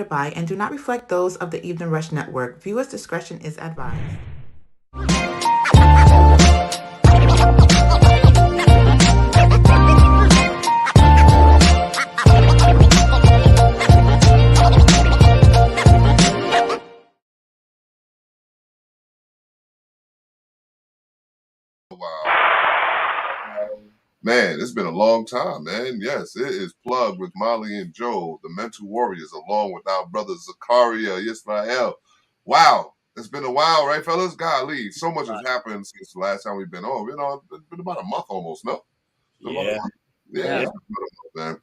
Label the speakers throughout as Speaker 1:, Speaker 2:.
Speaker 1: by and do not reflect those of the Evening Rush Network. Viewers' discretion is advised.
Speaker 2: Man, it's been a long time, man. Yes, it is plugged with Mahli and Joe, the mental warriors, along with our brother Zakaria Yisrael. Wow, it's been a while, right, fellas? Golly, so much has happened since the last time we've been on. It's been about a month almost, no?
Speaker 3: Yeah.
Speaker 2: Yeah. It's been about a month, man.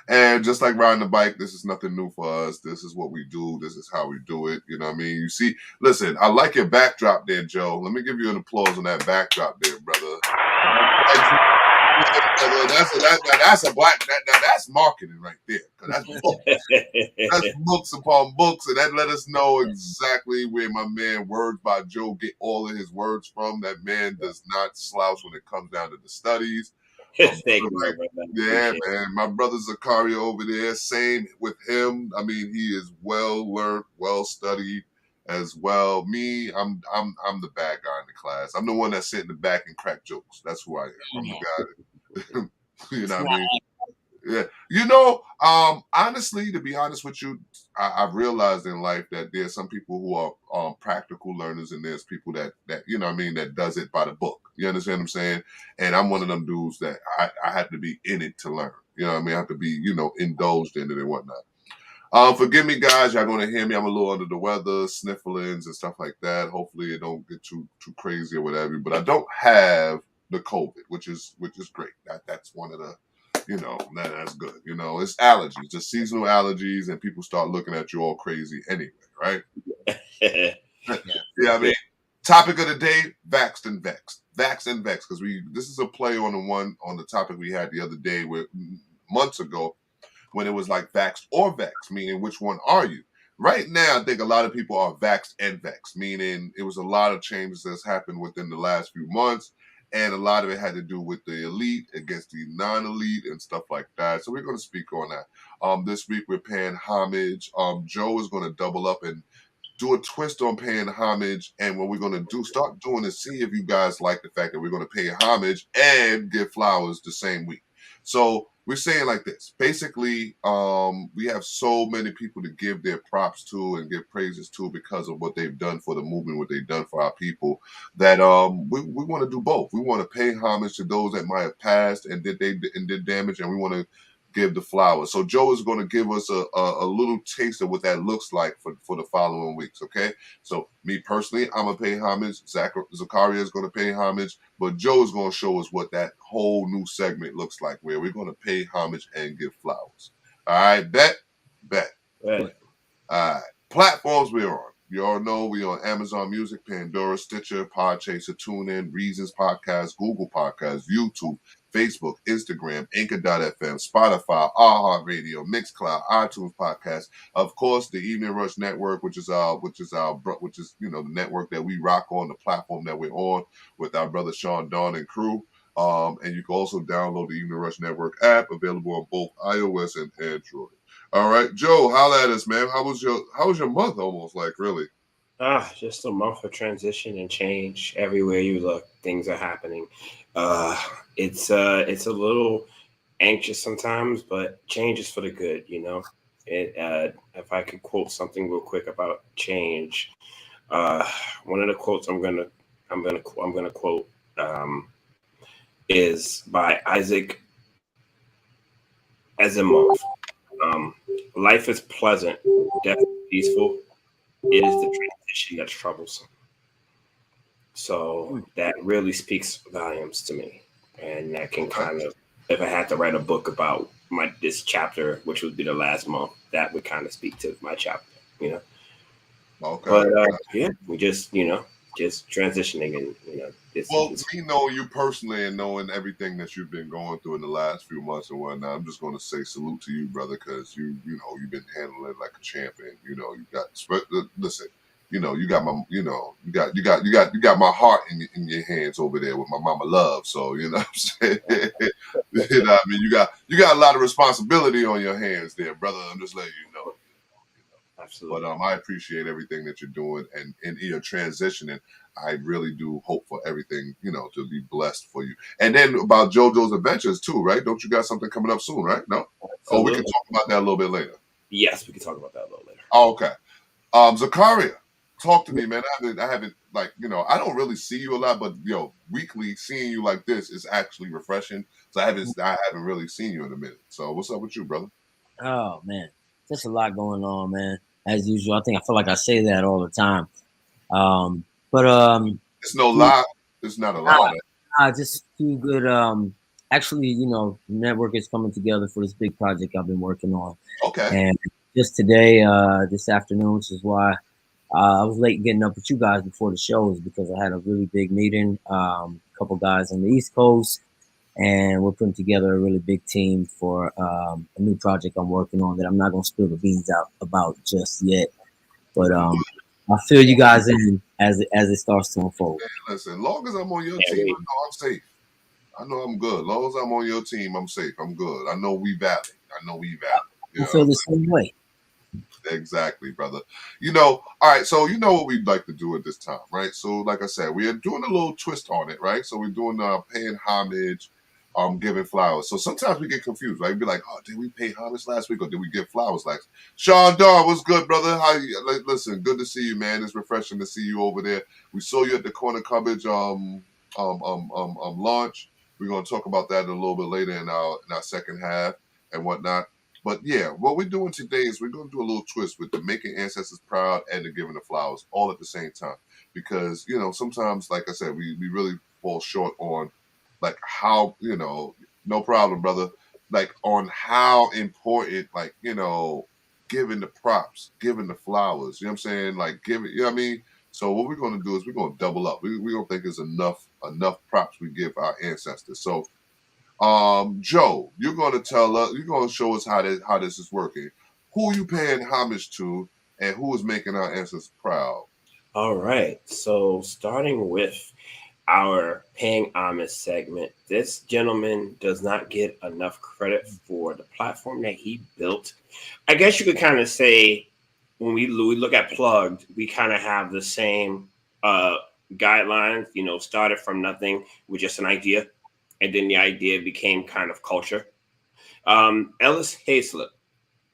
Speaker 2: And just like riding a bike, this is nothing new for us. This is what we do. This is how we do it. You know what I mean? You see, listen, I like your backdrop there, Joe. Let me give you an applause on that backdrop there, brother. That's marketing right there. That's books. That's books upon books, and that let us know exactly where my man Words by Joe get all of his words from. That man does not slouch when it comes down to the studies.
Speaker 3: Thank you,
Speaker 2: yeah, man. My brother Zakaria over there, same with him. I mean, he is well learned, well studied as well. Me, I'm the bad guy in the class. I'm the one that sit in the back and crack jokes. That's who I am. I'm the guy. You know what I mean? Yeah. You know, honestly, to be honest with you, I've realized in life that there's some people who are practical learners, and there's people that you know what I mean, that does it by the book. You understand what I'm saying? And I'm one of them dudes that I have to be in it to learn. You know what I mean? I have to be, indulged in it and whatnot. Forgive me, guys. Y'all gonna hear me. I'm a little under the weather, snifflings and stuff like that. Hopefully, it don't get too crazy or whatever. But I don't have the COVID, which is great. That's one of the, that's good. It's allergies, just seasonal allergies, and people start looking at you all crazy anyway, right? Yeah, I mean, topic of the day: Vaxxed and Vexxed. Vaxxed and Vexxed, because this is a play on the topic we had the other day, where months ago, when it was like vaxxed or vexed, meaning which one are you? Right now, I think a lot of people are vaxxed and vexed, meaning it was a lot of changes that's happened within the last few months, and a lot of it had to do with the elite against the non-elite and stuff like that. So we're going to speak on that. This week we're paying homage. Joe is going to double up and do a twist on paying homage, and what we're going to start doing is see if you guys like the fact that we're going to pay homage and give flowers the same week. So we're saying like this. Basically, we have so many people to give their props to and give praises to because of what they've done for the movement, what they've done for our people, that we want to do both. We want to pay homage to those that might have passed and did damage, and we want to give the flowers. So Joe is going to give us a little taste of what that looks like for the following weeks, okay? So me personally, I'm going to pay homage. Zakaria is going to pay homage. But Joe is going to show us what that whole new segment looks like, where we're going to pay homage and give flowers. All right, bet.
Speaker 3: Right.
Speaker 2: All right, platforms we're on. You all know we're on Amazon Music, Pandora, Stitcher, Podchaser, TuneIn, Reasons Podcast, Google Podcasts, YouTube, Facebook, Instagram, Anchor.fm, Spotify, iHeartRadio, Mixcloud, iTunes Podcast. Of course, the Evening Rush Network, which is the network that we rock on, the platform that we're on with our brother Sean Dawn and crew. And you can also download the Evening Rush Network app, available on both iOS and Android. All right, Joe, holla at us, man. How was your month? Almost like really.
Speaker 3: Just a month of transition and change. Everywhere you look, things are happening. It's a little anxious sometimes, but change is for the good, If I could quote something real quick about change, one of the quotes I'm gonna quote is by Isaac Asimov. Life is pleasant, death is peaceful. It is the transition that's troublesome. So that really speaks volumes to me, and that can kind of, if I had to write a book about this chapter, which would be the last month, that would kind of speak to my chapter, Okay. But we just transitioning, and
Speaker 2: me knowing you personally and knowing everything that you've been going through in the last few months and whatnot, I'm just going to say salute to you, brother, because you've been handling it like a champion. You got listen. You got my you got my heart in your hands over there with my mama love. So you know what I'm saying. You got a lot of responsibility on your hands there, brother. I'm just letting you know.
Speaker 3: Absolutely.
Speaker 2: But I appreciate everything that you're doing, and you're transitioning. I really do hope for everything, to be blessed for you. And then about JoJo's Adventures too, right? Don't you got something coming up soon, right? No? Oh, we can talk about that a little bit later.
Speaker 3: Yes, we can talk about that a little later.
Speaker 2: Oh, okay. Zakaria, talk to me, man. I haven't like, I don't really see you a lot, but weekly seeing you like this is actually refreshing. So I haven't really seen you in a minute. So what's up with you, brother?
Speaker 4: Oh man, just a lot going on, man. As usual, I feel like I say that all the time. But
Speaker 2: it's no lie. It's not a lie.
Speaker 4: Just few good. Actually, network is coming together for this big project I've been working on.
Speaker 2: Okay.
Speaker 4: And just today, this afternoon, which is why I was late getting up with you guys before the shows, because I had a really big meeting. A couple guys on the East Coast, and we're putting together a really big team for a new project I'm working on that I'm not gonna spill the beans out about just yet. But I'll fill you guys in as it starts to unfold.
Speaker 2: Man, listen, long as I'm on your team, I know I'm safe. I know I'm good. Long as I'm on your team, I'm safe. I'm good. I know we valid.
Speaker 4: I feel the same way.
Speaker 2: Exactly, brother. All right, so you know what we'd like to do at this time, right? So like I said, we are doing a little twist on it, right? So we're doing paying homage, giving flowers. So sometimes we get confused, right? We'd be like, oh, did we pay homage last week or did we give flowers last? Sean Dawn, what's good, brother? How you? Listen, good to see you, man. It's refreshing to see you over there. We saw you at the Corner Coverage launch. We're gonna talk about that a little bit later in our second half and whatnot. But yeah, what we're doing today is we're going to do a little twist with the making ancestors proud and the giving the flowers all at the same time. Because, sometimes, like I said, we really fall short on like how, no problem, brother, like on how important, like, giving the props, giving the flowers, you know what I'm saying? Like giving, you know what I mean? So what we're going to do is we're going to double up. We don't think there's enough props we give our ancestors. So Joe, you're going to tell us, you're going to show us how this is working. Who are you paying homage to, and who is making our ancestors proud?
Speaker 3: All right. So starting with our paying homage segment, this gentleman does not get enough credit for the platform that he built. I guess you could kind of say when we look at Plugged, we kind of have the same guidelines. Started from nothing with just an idea, and then the idea became kind of culture. Ellis Haizlip.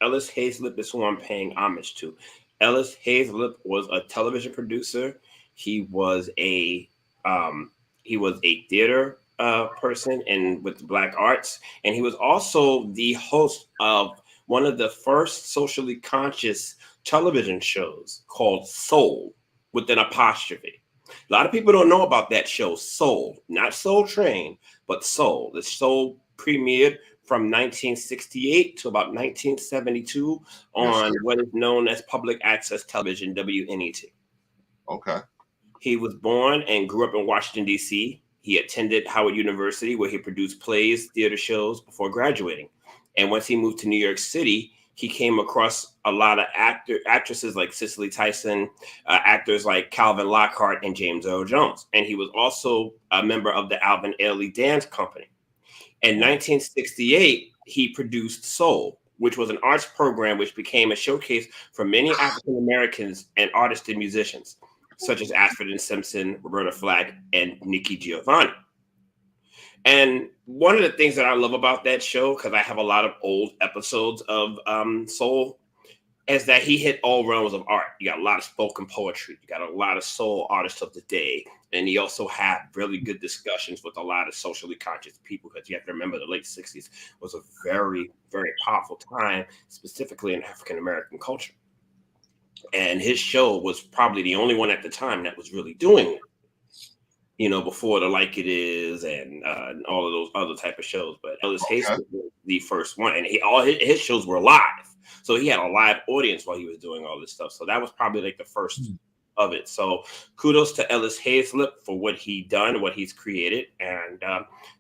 Speaker 3: Ellis Haizlip is who I'm paying homage to. Ellis Haizlip was a television producer. He was a theater person and with the Black Arts, and he was also the host of one of the first socially conscious television shows called Soul with an apostrophe. A lot of people don't know about that show, Soul, not Soul Train, but Soul. The Soul premiered from 1968 to about 1972 on what is known as public access television, WNET.
Speaker 2: Okay.
Speaker 3: He was born and grew up in Washington, D.C. He attended Howard University, where he produced plays, theater shows before graduating. And once he moved to New York City, he came across a lot of actresses like Cicely Tyson, actors like Calvin Lockhart and James Earl Jones. And he was also a member of the Alvin Ailey Dance Company. In 1968, he produced Soul, which was an arts program which became a showcase for many African Americans and artists and musicians, such as Ashford and Simpson, Roberta Flack, and Nikki Giovanni. And one of the things that I love about that show, because I have a lot of old episodes of Soul, is that he hit all realms of art. You got a lot of spoken poetry. You got a lot of soul artists of the day. And he also had really good discussions with a lot of socially conscious people, because you have to remember the late 60s was a very, very powerful time, specifically in African-American culture. And his show was probably the only one at the time that was really doing it. Before the Like It Is and all of those other type of shows. But Ellis Haizlip was the first one. And all his shows were live. So he had a live audience while he was doing all this stuff. So that was probably like the first of it. So kudos to Ellis Haizlip for what he done, what he's created. And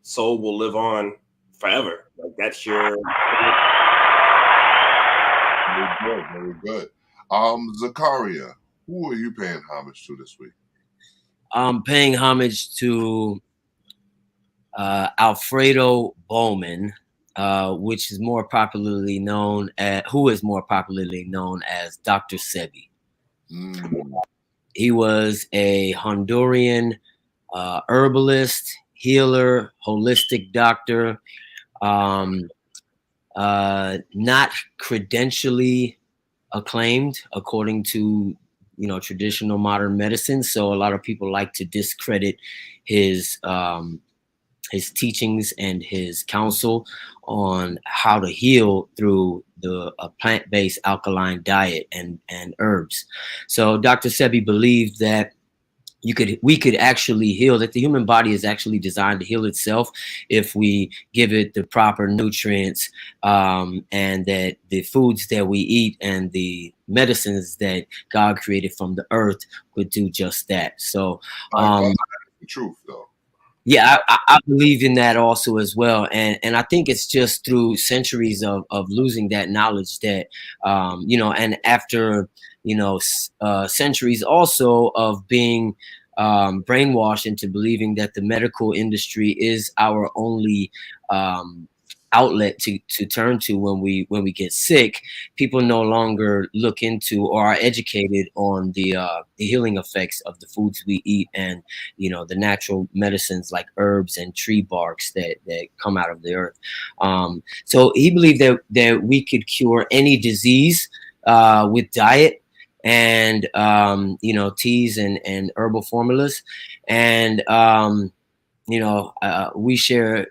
Speaker 3: Soul will live on forever. Like that's your...
Speaker 2: Very good. Zakaria, who are you paying homage to this week?
Speaker 4: I'm paying homage to Alfredo Bowman, which is more popularly known as Dr. Sebi. He was a Honduran herbalist, healer, holistic doctor, not credentially acclaimed according to traditional modern medicine. So a lot of people like to discredit his teachings and his counsel on how to heal through a plant-based alkaline diet and herbs. So Dr. Sebi believed that we could actually heal, that the human body is actually designed to heal itself if we give it the proper nutrients, and that the foods that we eat and the medicines that God created from the earth would do just that. So
Speaker 2: the truth, though.
Speaker 4: Yeah, I believe in that also as well, and I think it's just through centuries of losing that knowledge that and after centuries also of being brainwashed into believing that the medical industry is our only outlet to turn to when we get sick. People no longer look into or are educated on the healing effects of the foods we eat, and the natural medicines like herbs and tree barks that come out of the earth. So he believed that we could cure any disease with diet and teas and herbal formulas, and we share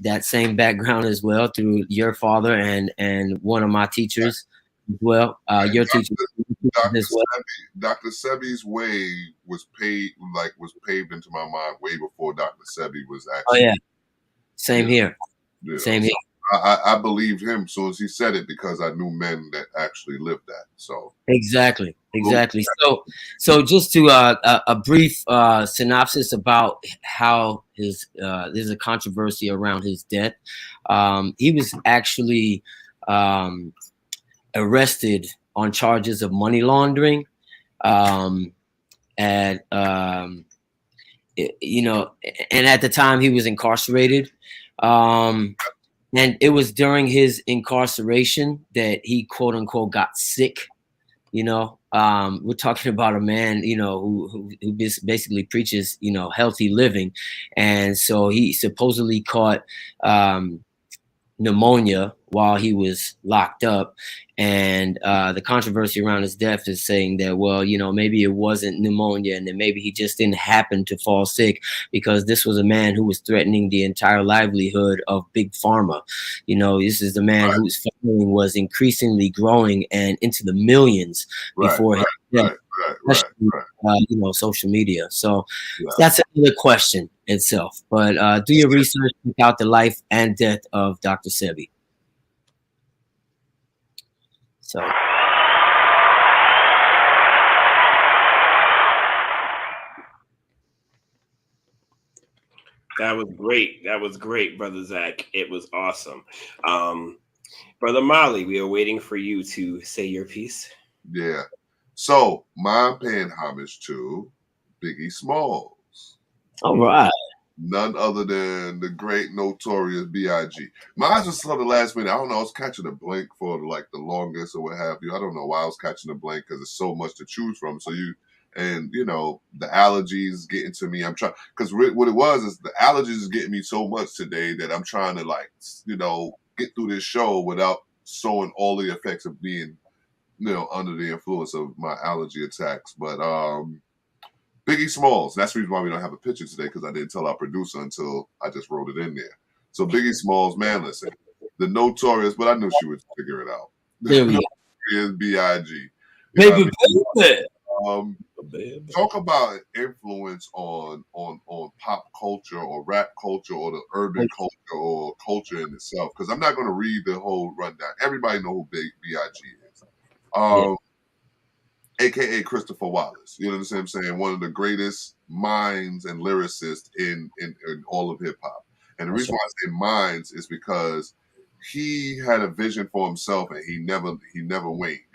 Speaker 4: that same background as well through your father and one of my teachers as well. Your teacher as well.
Speaker 2: Dr. Sebi's way was paved into my mind way before Dr. Sebi was actually.
Speaker 4: Oh yeah, same here. Same here.
Speaker 2: I believed him as soon as he said it because I knew men that actually lived that. So
Speaker 4: exactly. So just to a brief synopsis about how there's a controversy around his death. He was actually arrested on charges of money laundering, and and at the time he was incarcerated. And it was during his incarceration that he quote unquote got sick. We're talking about a man, who basically preaches, healthy living. And so he supposedly caught pneumonia while he was locked up. And the controversy around his death is saying that, well, maybe it wasn't pneumonia, and then maybe he just didn't happen to fall sick, because this was a man who was threatening the entire livelihood of Big Pharma. This is the man whose following was increasingly growing and into the millions before his death. Social media. So that's another question itself. But do your research, check out the life and death of Dr. Sebi. So
Speaker 3: that was great. That was great, Brother Zach. It was awesome. Brother Mahli, we are waiting for you to say your piece.
Speaker 2: Yeah. So mine paying homage to Biggie Smalls.
Speaker 4: All right.
Speaker 2: None other than the great notorious B.I.G. Mine was sort of last minute. I don't know. I was catching a blank for the longest or what have you. I don't know why I was catching a blank, because there's so much to choose from. So the allergies getting to me. I'm trying, because what it was is the allergies is getting me so much today that I'm trying to get through this show without showing all the effects of being under the influence of my allergy attacks. But Biggie Smalls, that's the reason why we don't have a picture today, because I didn't tell our producer until I just wrote it in there. So Biggie Smalls, man, listen, the notorious, but I knew she would figure it out. The notorious B.I.G. Talk about influence on pop culture or rap culture or the urban culture or culture in itself, because I'm not going to read the whole rundown. Everybody know who B.I.G. is. AKA Christopher Wallace. You know what I'm saying? One of the greatest minds and lyricists in all of hip hop. And the reason why I say minds is because he had a vision for himself, and he never waned. You know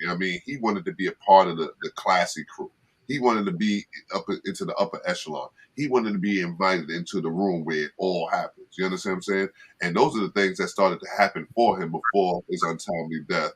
Speaker 2: what I mean? He wanted to be a part of the classy crew. He wanted to be up into the upper echelon. He wanted to be invited into the room where it all happens. You understand what I'm saying? And those are the things that started to happen for him before his untimely death,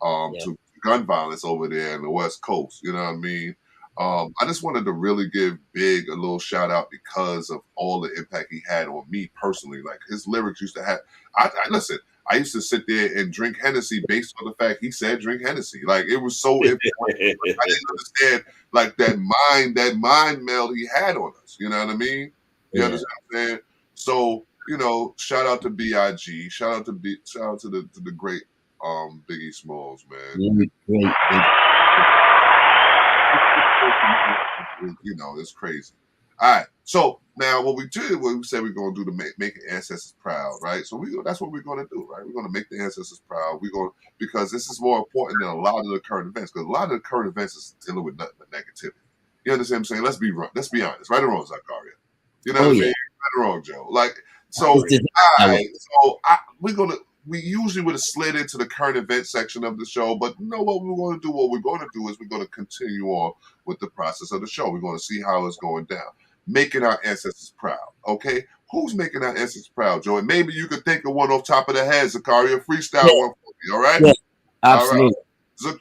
Speaker 2: to gun violence over there in the West Coast. You know what I mean? I just wanted to really give Big a little shout out because of all the impact he had on me personally. Like his lyrics used to have. I listen. I used to sit there and drink Hennessy based on the fact he said drink Hennessy. Like it was so important. I didn't understand like that mind meld he had on us. You know what I mean? You understand what I'm saying? So, you know, shout out to B.I.G. Shout out to the great Biggie Smalls, man.
Speaker 4: Great.
Speaker 2: You know, it's crazy. All right. So now what we did, what we said we're gonna do to make ancestors proud, right? So that's what we're gonna do, right? We're gonna make the ancestors proud. Because this is more important than a lot of the current events, because a lot of the current events is dealing with nothing but negativity. You understand what I'm saying? Let's be honest, right or wrong, Zakaria. You know what I mean? Right or wrong, Joe. Like so we usually would have slid into the current event section of the show, but you know what we're going to do? What we're going to do is we're going to continue on with the process of the show. We're going to see how it's going down. Making our ancestors proud, okay? Who's making our ancestors proud, Joe? And maybe you could think of one off top of the head, Zakaria. Freestyle one for me, all right?
Speaker 4: Yeah, absolutely.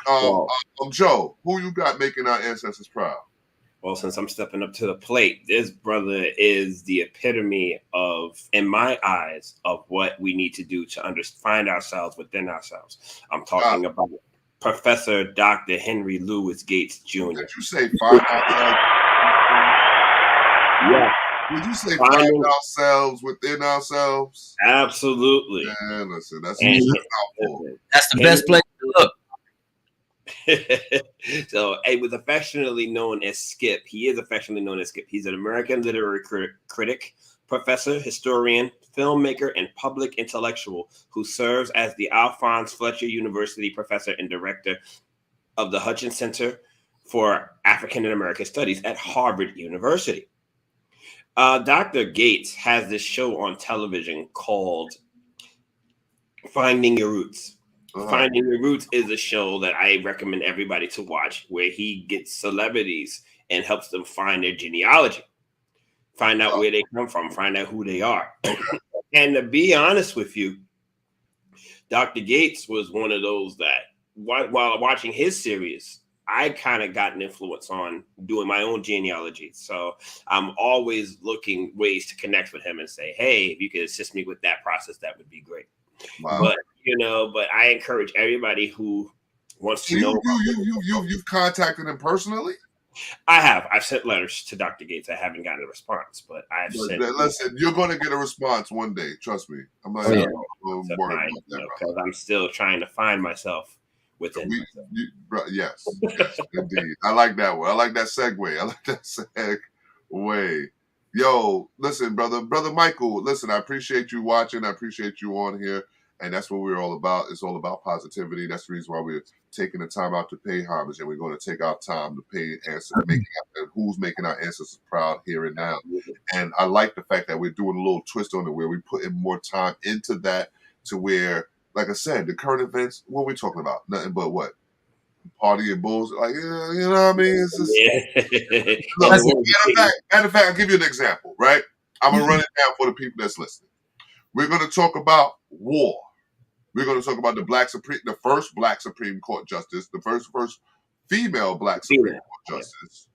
Speaker 2: All right. Joe, who you got making our ancestors proud?
Speaker 3: Well, since I'm stepping up to the plate, this brother is the epitome of, in my eyes, of what we need to do to find ourselves within ourselves. I'm talking about Professor Dr. Henry Louis Gates Jr.
Speaker 2: Did you say find ourselves?
Speaker 3: Yeah.
Speaker 2: Did you say find ourselves within ourselves?
Speaker 3: Absolutely.
Speaker 2: Man, listen, that's
Speaker 4: the best place to look.
Speaker 3: So he was affectionately known as Skip. He is affectionately known as Skip. He's an American literary critic, professor, historian, filmmaker, and public intellectual who serves as the Alphonse Fletcher University professor and director of the Hutchins Center for African and American Studies at Harvard University. Dr. Gates has this show on television called Finding Your Roots. Finding Your Roots is a show that I recommend everybody to watch, where he gets celebrities and helps them find their genealogy, find out where they come from, find out who they are. And to be honest with you, Dr. Gates was one of those that while watching his series, I kind of got an influence on doing my own genealogy. So I'm always looking ways to connect with him and say, hey, if you could assist me with that process, that would be great. Wow. But I encourage everybody who wants to know.
Speaker 2: You've contacted him personally?
Speaker 3: I have. I've sent letters to Dr. Gates. I haven't gotten a response, but I've sent.
Speaker 2: Listen, you're going to get a response one day. Trust me. I'm not worried about that.
Speaker 3: Because I'm still trying to find myself within myself.
Speaker 2: Yes, indeed. I like that one. I like that segue. Yo, listen, brother Michael. Listen, I appreciate you watching. I appreciate you on here. And that's what we're all about. It's all about positivity. That's the reason why we're taking the time out to pay homage, and we're going to take our time to pay who's making our ancestors proud here and now. And I like the fact that we're doing a little twist on it, where we put in more time into that, to where, like I said, the current events. What are we talking about? Nothing but what? Party and bulls. Like, you know what I mean? It's just, matter of fact, I'll give you an example. Right? I'm gonna run it down for the people that's listening. We're going to talk about war. We're going to talk about the first Black Supreme Court justice, the first female Black Supreme Court justice,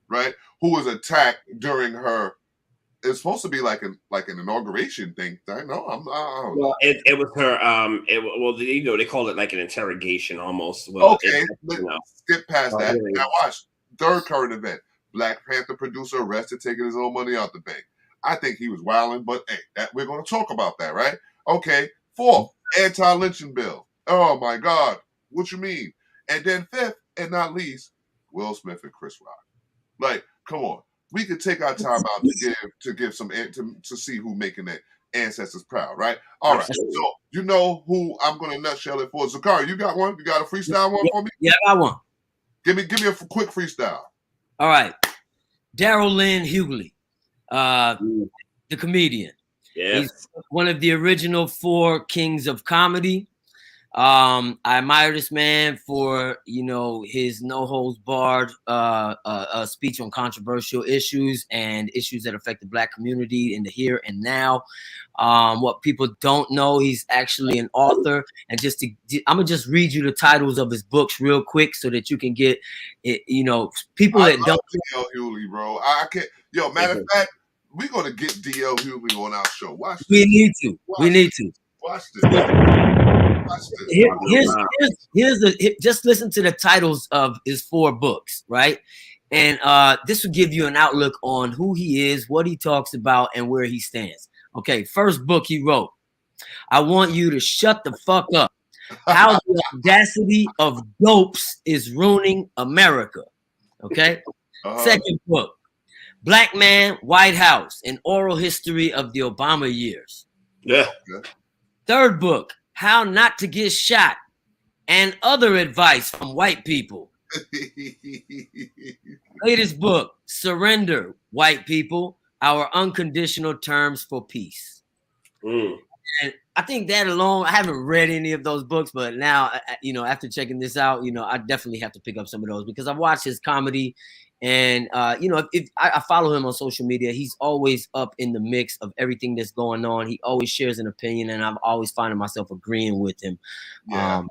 Speaker 2: right? Who was attacked during her. It's supposed to be like an inauguration thing. I don't know.
Speaker 3: Well, it was her. They call it like an interrogation almost. Well,
Speaker 2: okay, skip past that. Now watch third current event: Black Panther producer arrested taking his own money out the bank. I think he was wilding, but hey, we're going to talk about that, right? Okay. Fourth, anti-lynching bill. Oh my God, what you mean? And then fifth, and not least, Will Smith and Chris Rock. Like, come on, we could take our time out to give some to see who making their ancestors proud, right? All right. So you know who I'm going to nutshell it for. Zakaria, you got one? You got a freestyle one for me?
Speaker 4: Yeah, I got one.
Speaker 2: Give me a quick freestyle.
Speaker 4: All right, Daryl Lynn Hughley. The comedian.
Speaker 3: Yeah.
Speaker 4: He's one of the original 4 kings of comedy. I admire this man for, you know, his no holds barred speech on controversial issues and issues that affect the Black community in the here and now. What people don't know, he's actually an author. And I'm gonna just read you the titles of his books real quick so that you can get it. You know, people that don't.
Speaker 2: D.L. Hughley, bro. I can't. Yo, matter of fact, we're gonna get D.L. Hughley on our show. Watch this.
Speaker 4: We need to. We need to.
Speaker 2: Watch this.
Speaker 4: Just listen to the titles of his 4 books, right? And this will give you an outlook on who he is, what he talks about, and where he stands. Okay, first book he wrote, I Want You to Shut the Fuck Up. How the audacity of dopes is ruining America. Okay. Second book, Black Man, White House, an oral history of the Obama years.
Speaker 3: Yeah.
Speaker 4: Third book, How Not to Get Shot and Other Advice from White People. Latest book, Surrender, White People, Our Unconditional Terms for Peace. And I think that alone, I haven't read any of those books, but now, you know, after checking this out, you know, I definitely have to pick up some of those because I've watched his comedy. And, you know, if I follow him on social media, he's always up in the mix of everything that's going on. He always shares an opinion, and I'm always finding myself agreeing with him.
Speaker 2: Yeah.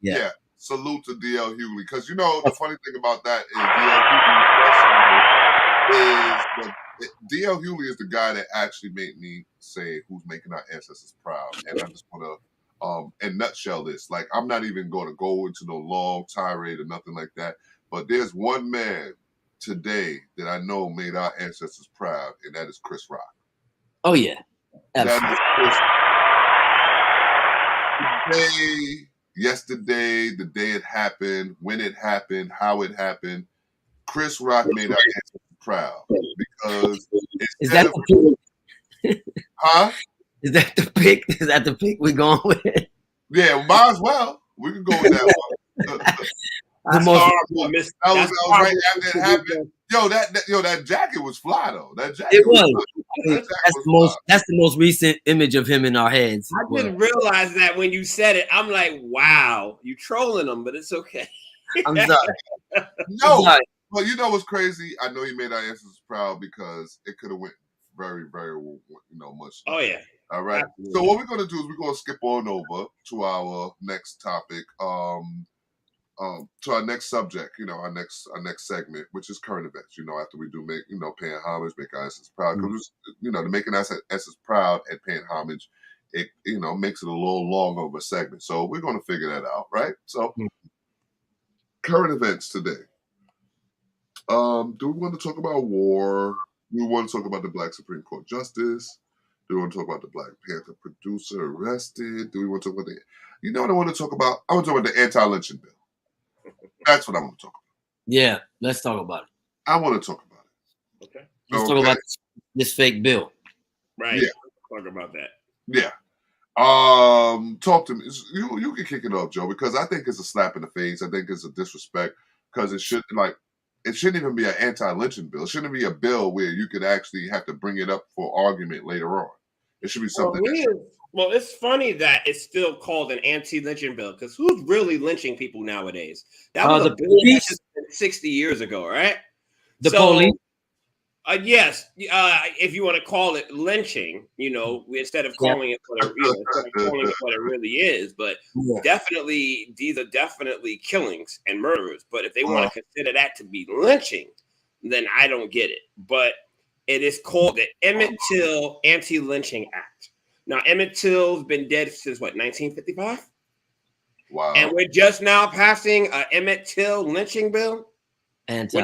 Speaker 4: Yeah.
Speaker 2: Salute to D.L. Hughley. Because, you know, the funny thing about that is D.L. Hughley is the guy that actually made me say who's making our ancestors proud. And I just want to, in nutshell this, like, I'm not even going to go into no long tirade or nothing like that. But there's one man today that I know made our ancestors proud, and that is Chris Rock.
Speaker 4: Oh, yeah.
Speaker 2: That is Chris. Today, yesterday, the day it happened, when it happened, how it happened, Chris Rock made our ancestors proud. Because
Speaker 4: is that the pick?
Speaker 2: Huh?
Speaker 4: Is that the pick? Is that the pick we're going with?
Speaker 2: Yeah, might as well. We can go with that one. That was right after it happened. Yo, that jacket was fly though. That jacket was.
Speaker 4: That's the most recent image of him in our heads.
Speaker 3: I didn't realize that when you said it. I'm like, wow, you trolling him, but it's okay.
Speaker 4: I'm sorry.
Speaker 2: No, but you know what's crazy? I know he made our ancestors proud because it could have went very, very, much.
Speaker 3: Oh yeah.
Speaker 2: All right. Absolutely. So what we're gonna do is we're gonna skip on over to our next topic. To our next subject, our next segment, which is current events. After we do make, paying homage, make our ancestors proud. Because the making our ancestors proud and paying homage, it makes it a little long of a segment. So we're going to figure that out, right? So current events today. Do we want to talk about war? Do we want to talk about the Black Supreme Court Justice? Do we want to talk about the Black Panther producer arrested? Do we want to talk about what I want to talk about? I want to talk about the anti-lynching bill. That's what I want to talk about.
Speaker 4: Yeah, let's talk about it.
Speaker 2: I want to talk about it.
Speaker 3: Okay.
Speaker 4: Let's talk about this fake bill.
Speaker 3: Right.
Speaker 2: Yeah.
Speaker 3: Talk about that.
Speaker 2: Yeah. Talk to me. You can kick it off, Joe, because I think it's a slap in the face. I think it's a disrespect because it shouldn't even be an anti-lynching bill. It shouldn't be a bill where you could actually have to bring it up for argument later on. It should be something.
Speaker 3: Well, it's funny that it's still called an anti-lynching bill because who's really lynching people nowadays? That was a bill 60 years ago, right?
Speaker 4: The police.
Speaker 3: Yes, if you want to call it lynching, instead of calling it what it really is, but definitely these are definitely killings and murders. But if they want to consider that to be lynching, then I don't get it. But it is called the Emmett Till Anti-Lynching Act. Now, Emmett Till's been dead since, 1955?
Speaker 2: Wow.
Speaker 3: And we're just now passing an Emmett Till lynching bill? So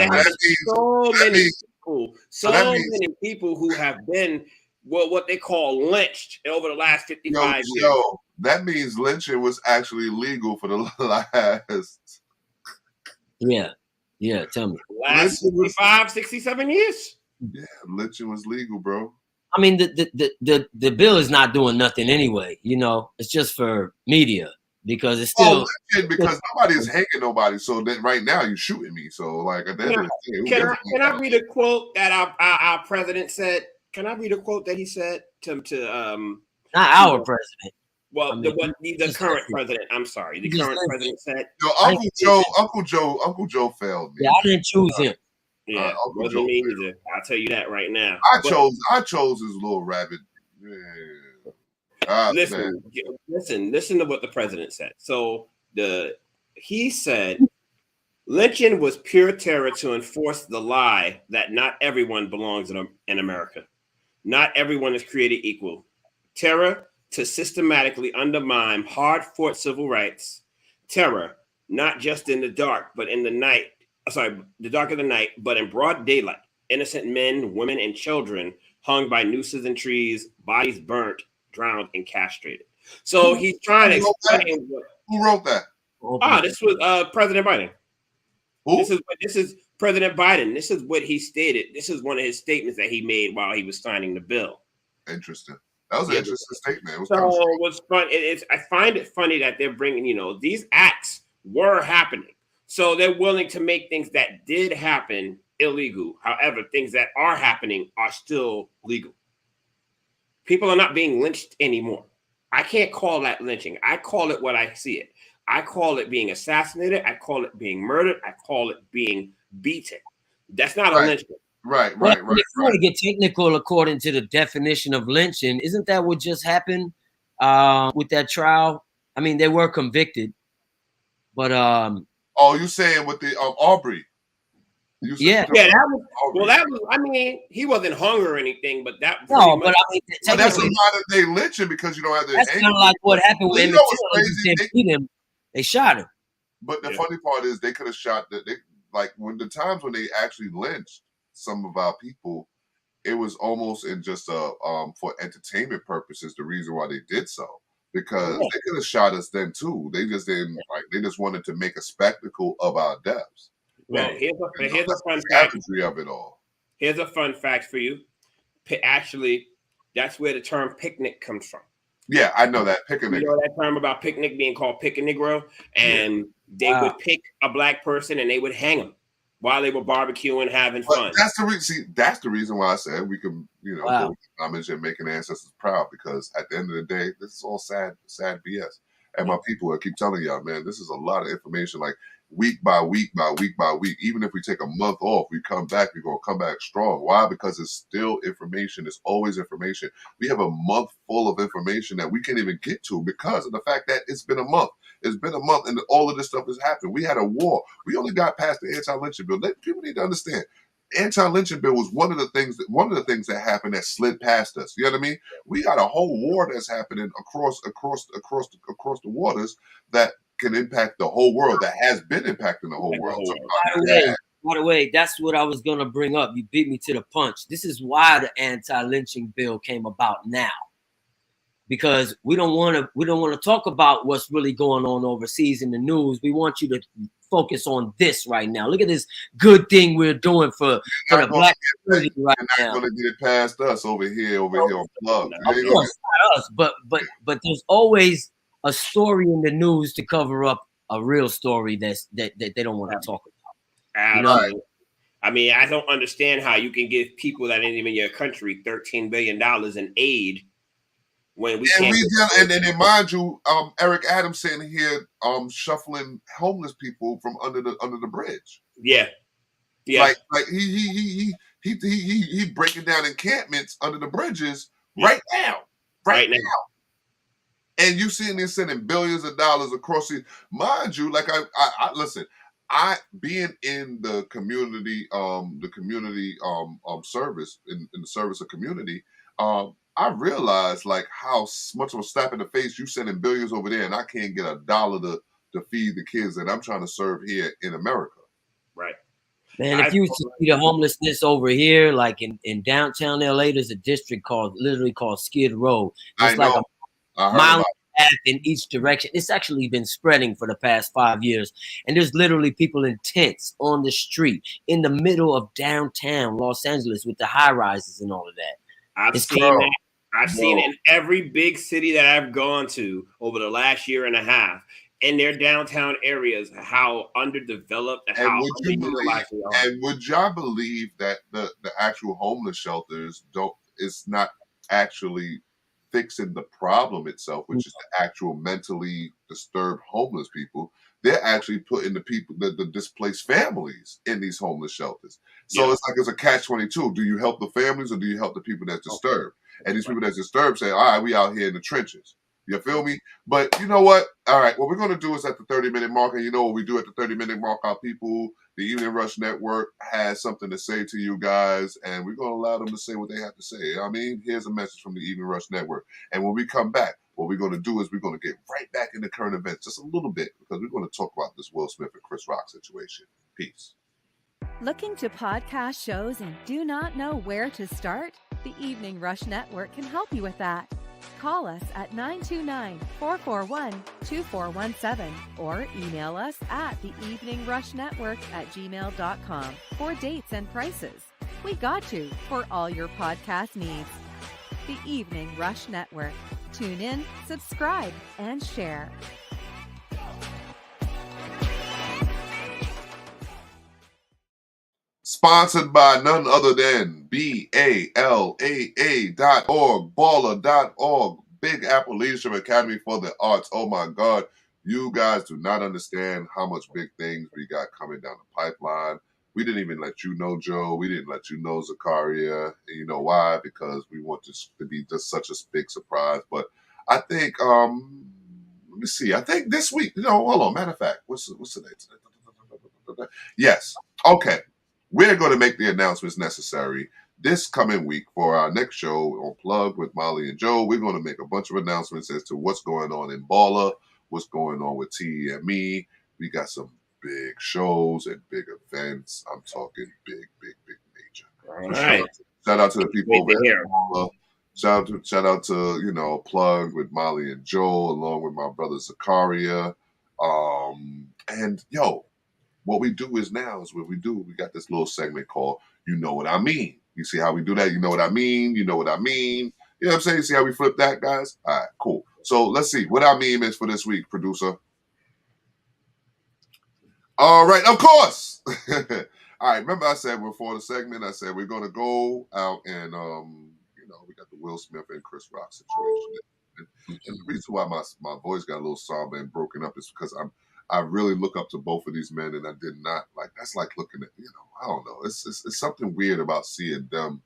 Speaker 3: many people who have been, what they call lynched over the last 55 years.
Speaker 2: Yo, that means lynching was actually legal for the last...
Speaker 4: Yeah, tell me.
Speaker 3: Last 65, 67 years?
Speaker 2: Yeah, lynching was legal, bro.
Speaker 4: I mean, the bill is not doing nothing anyway. It's just for media because it's still
Speaker 2: because nobody is hanging nobody. So that right now you're shooting me. So
Speaker 3: can I read a quote that our president said? Can I read a quote that he said to
Speaker 4: not our president?
Speaker 3: Well,
Speaker 4: I mean,
Speaker 3: the current president. I'm sorry, the current president said.
Speaker 2: Yo, Uncle Joe failed me.
Speaker 4: Yeah, I didn't choose him.
Speaker 3: Yeah,
Speaker 2: Uncle
Speaker 3: wasn't
Speaker 2: Joe
Speaker 3: me
Speaker 2: failed.
Speaker 3: either. I'll tell you that right now.
Speaker 2: I chose his little rabbit. Yeah.
Speaker 3: Listen to what the president said. So he said lynching was pure terror to enforce the lie that not everyone belongs in America. Not everyone is created equal. Terror to systematically undermine hard-fought civil rights. Terror, not just in the dark, but in the night. The dark of the night, but in broad daylight. Innocent men, women, and children hung by nooses and trees, bodies burnt, drowned, and castrated. So he's trying to explain
Speaker 2: who wrote that?
Speaker 3: This was President Biden.
Speaker 2: Who?
Speaker 3: This is President Biden. This is what he stated. This is one of his statements that he made while he was signing the bill.
Speaker 2: Interesting. That was an interesting statement.
Speaker 3: It was fun. I find it funny that they're bringing, these acts were happening. So they're willing to make things that did happen illegal. However, things that are happening are still legal. People are not being lynched anymore. I can't call that lynching. I call it what I see it. I call it being assassinated. I call it being murdered. I call it being beaten. That's not a lynching.
Speaker 2: Right.
Speaker 4: If you want to get technical, according to the definition of lynching, isn't that what just happened with that trial? I mean, they were convicted, but
Speaker 2: you saying with the Aubrey?
Speaker 3: That was. I mean, he wasn't hung or anything, but that.
Speaker 4: No, but I mean,
Speaker 2: that's a modern day lynching because you don't have the.
Speaker 4: That's kind of like what happened with him. They shot him.
Speaker 2: But the funny part is, they could have shot that. When the times when they actually lynched some of our people, it was almost in just for entertainment purposes. The reason why they did so, because they could have shot us then too. They just didn't they just wanted to make a spectacle of our deaths.
Speaker 3: Well, here's a fun fact
Speaker 2: of it all.
Speaker 3: Here's a fun fact for you. Actually, that's where the term picnic comes from.
Speaker 2: Yeah, I know that picnic.
Speaker 3: You know that term about picnic being called pick a Negro, and they would pick a black person and they would hang them while they were barbecuing, having fun.
Speaker 2: That's the reason. See, that's the reason why I said we can, go homage and making ancestors proud, because at the end of the day, this is all sad BS. And my people, I keep telling y'all, man, this is a lot of information. Like week by week by week by week. Even if we take a month off, we come back, we're going to come back strong. Why? Because it's still information. It's always information. We have a month full of information that we can't even get to because of the fact that it's been a month. It's been a month and all of this stuff has happened. We had a war. We only got past the anti-lynching bill. People need to understand. Anti-lynching bill was one of the things that happened that slid past us. You know what I mean? We got a whole war that's happening across the waters that can impact the whole world, that has been impacting the whole world.
Speaker 4: By the way, that's what I was gonna bring up. You beat me to the punch. This is why the anti-lynching bill came about now. Because we don't want to talk about what's really going on overseas in the news. We want you to focus on this right now. Look at this good thing we're doing for the black community right now.
Speaker 2: You're not going to get it past us over here on Plug.
Speaker 4: Of course, not us, but there's always a story in the news to cover up a real story that they don't want to talk about.
Speaker 3: You know? I mean, I don't understand how you can give people that ain't even your country $13 billion in aid. When
Speaker 2: and then mind you, Eric Adams sitting here shuffling homeless people from under the bridge.
Speaker 3: Yeah.
Speaker 2: Like he breaking down encampments under the bridges right now. And you seeing this sending billions of dollars across the, mind you, like I listen, I being in the community service in the service of community, I realized like how much of a slap in the face you sending billions over there, and I can't get $1 to feed the kids that I'm trying to serve here in America.
Speaker 3: Right.
Speaker 4: Man, if you see the homelessness over here, like in downtown LA, there's a district literally called Skid Row. It's like a mile path in each direction. It's actually been spreading for the past 5 years. And there's literally people in tents on the street in the middle of downtown Los Angeles with the high rises and all of that.
Speaker 3: I've seen it in every big city that I've gone to over the last year and a half. In their downtown areas, how underdeveloped and how underutilized they are.
Speaker 2: And would y'all believe that the actual homeless shelters it's not actually fixing the problem itself, which is the actual mentally disturbed homeless people. They're actually putting the displaced families in these homeless shelters. So it's like it's a catch-22. Do you help the families or do you help the people that's disturbed? And these people that's disturbed say, all right, we out here in the trenches. You feel me? But you know what? All right, what we're going to do is at the 30-minute mark, and you know what we do at the 30-minute mark, our people, the Evening Rush Network has something to say to you guys, and we're going to allow them to say what they have to say. I mean, here's a message from the Evening Rush Network. And when we come back, what we're going to do is we're going to get right back into current events just a little bit, because we're going to talk about this Will Smith and Chris Rock situation. Peace.
Speaker 5: Looking to podcast shows and do not know where to start? The Evening Rush Network can help you with that. Call us at 929-441-2417 or email us at theeveningrushnetwork@gmail.com for dates and prices. We got you for all your podcast needs. The Evening Rush Network. Tune in, subscribe, and share.
Speaker 2: Sponsored by none other than BALAA.org, baller.org, Big Apple Leadership Academy for the Arts. Oh my God, you guys do not understand how much big things we got coming down the pipeline. We didn't even let you know, Joe. We didn't let you know, Zakaria. And you know why? Because we want this to be just such a big surprise. But I think, let me see. I think this week, hold on. Matter of fact, what's the date today? Yes. Okay. We're going to make the announcements necessary this coming week for our next show on Plug with Mahli and Joe. We're going to make a bunch of announcements as to what's going on in Baller, what's going on with T and me. We got some big shows and big events. I'm talking big major.
Speaker 3: All right.
Speaker 2: Shout out to the people over here. Shout out to Plug with Mahli and Joe, along with my brother Zakaria. And what we do is now is what we do. We got this little segment called You Know What I Mean. You see how we do that? You know what I mean? You know what I mean? You know what I'm saying? You see how we flip that, guys? All right, cool. So let's see. What I mean is for this week, producer. All right, of course. All right, remember I said before the segment, I said we're going to go out and, we got the Will Smith and Chris Rock situation. And the reason why my voice got a little somber and broken up is because I really look up to both of these men, and I did not that's like looking at, I don't know. It's something weird about seeing them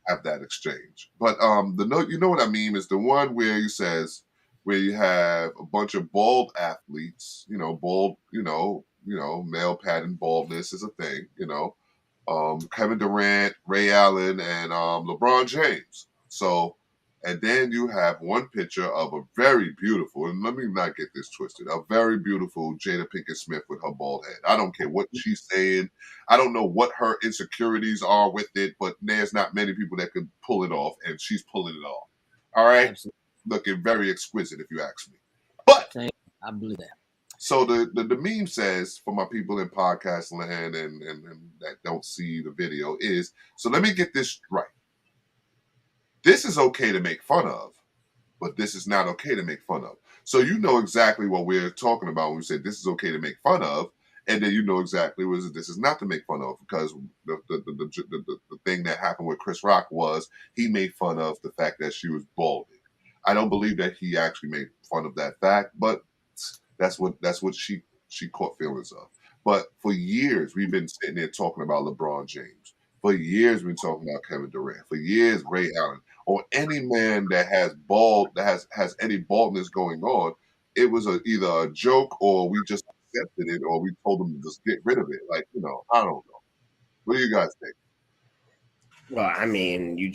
Speaker 2: have that exchange. But you know what I mean is the one where he says where you have a bunch of bald athletes, bald, male pattern baldness is a thing, Kevin Durant, Ray Allen, and LeBron James. So. And then you have one picture of a very beautiful, and let me not get this twisted, a very beautiful Jada Pinkett Smith with her bald head. I don't care what she's saying. I don't know what her insecurities are with it, but there's not many people that could pull it off, and she's pulling it off. All right? Absolutely. Looking very exquisite, if you ask me. But
Speaker 4: I believe that.
Speaker 2: So the meme says, for my people in podcast land and that don't see the video is, so let me get this right. This is okay to make fun of, but this is not okay to make fun of. So you know exactly what we're talking about when we say this is okay to make fun of, and then you know exactly what this is not to make fun of, because the thing that happened with Chris Rock was he made fun of the fact that she was balding. I don't believe that he actually made fun of that fact, but that's what she caught feelings of. But for years we've been sitting there talking about LeBron James. For years we've been talking about Kevin Durant. For years Ray Allen. Or any man that has has any baldness going on, it was either a joke or we just accepted it or we told them to just get rid of it. I don't know. What do you guys think?
Speaker 3: Well, I mean, you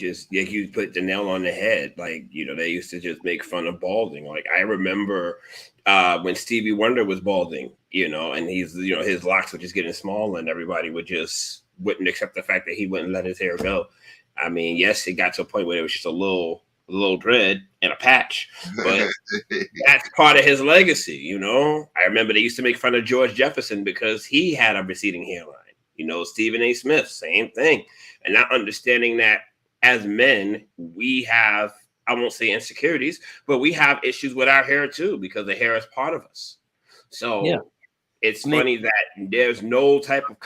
Speaker 3: put the nail on the head. They used to just make fun of balding. I remember when Stevie Wonder was balding, and he's, his locks were just getting small and everybody wouldn't accept the fact that he wouldn't let his hair go. I mean, yes, it got to a point where it was just a little dread and a patch, but that's part of his legacy, I remember they used to make fun of George Jefferson because he had a receding hairline. Stephen A. Smith, same thing. And not understanding that as men, we have, I won't say insecurities, but we have issues with our hair too, because the hair is part of us. So it's funny that there's no type of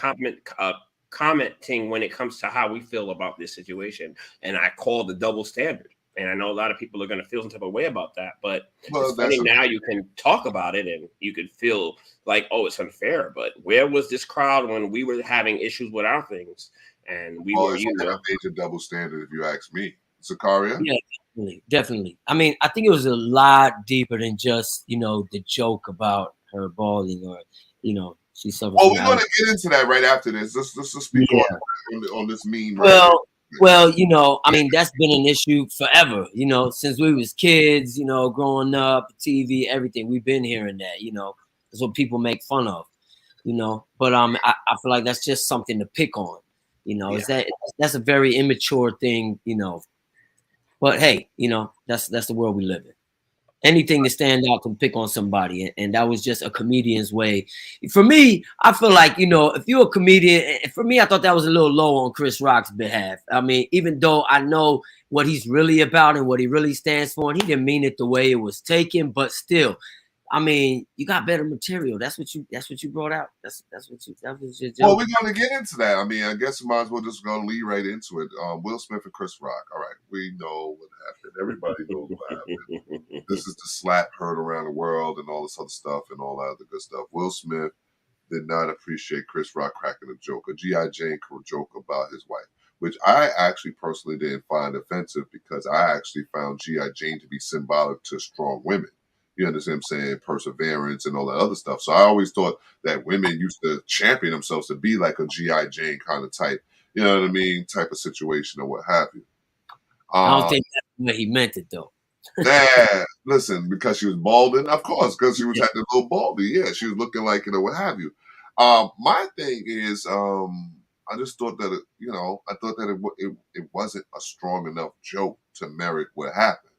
Speaker 3: commenting when it comes to how we feel about this situation. And I call the double standard. And I know a lot of people are going to feel some type of way about that, but
Speaker 2: Well,
Speaker 3: it's funny now you can talk about it and you could feel like, oh, it's unfair. But where was this crowd when we were having issues with our things? And we were,
Speaker 2: it's
Speaker 3: you
Speaker 2: like
Speaker 3: know,
Speaker 2: a major double standard, if you ask me. Zakaria?
Speaker 4: Yeah, definitely. I mean, I think it was a lot deeper than just, you know, the joke about her balding or, you know, she suffers.
Speaker 2: Oh, we're going to get into that right after this. Let's speak on this meme.
Speaker 4: Well, you know, I mean, that's been an issue forever, you know, since we was kids, you know, growing up, TV, everything. We've been hearing that, you know, that's what people make fun of, you know. But I feel like that's just something to pick on, you know. Is that's a very immature thing, you know. But hey, you know, that's the world we live in. Anything to stand out can pick on somebody, and that was just a comedian's way. For me, I feel like, you know, if you're a comedian, for me, I thought that was a little low on Chris Rock's behalf. I mean, even though I know what he's really about and what he really stands for, and he didn't mean it the way it was taken, but still, I mean, you got better material. That's what you brought out. That was your joke.
Speaker 2: Well, we're going to get into that. I mean, I guess we might as well just go and lead right into it. Will Smith and Chris Rock. All right, we know what happened. Everybody knows what happened. This is the slap heard around the world and all this other stuff and all that other good stuff. Will Smith did not appreciate Chris Rock cracking a joke, a G.I. Jane joke about his wife, which I actually personally didn't find offensive because I actually found G.I. Jane to be symbolic to strong women. You understand what I'm saying? Perseverance and all that other stuff. So I always thought that women used to champion themselves to be like a G.I. Jane kind of type, you know what I mean, type of situation or what have you.
Speaker 4: I don't think that's the way he meant it, though.
Speaker 2: Yeah, listen, because she was balding, of course, because she was had the little baldy. Yeah, she was looking like, you know, what have you. My thing is, I just thought that, it wasn't a strong enough joke to merit what happened.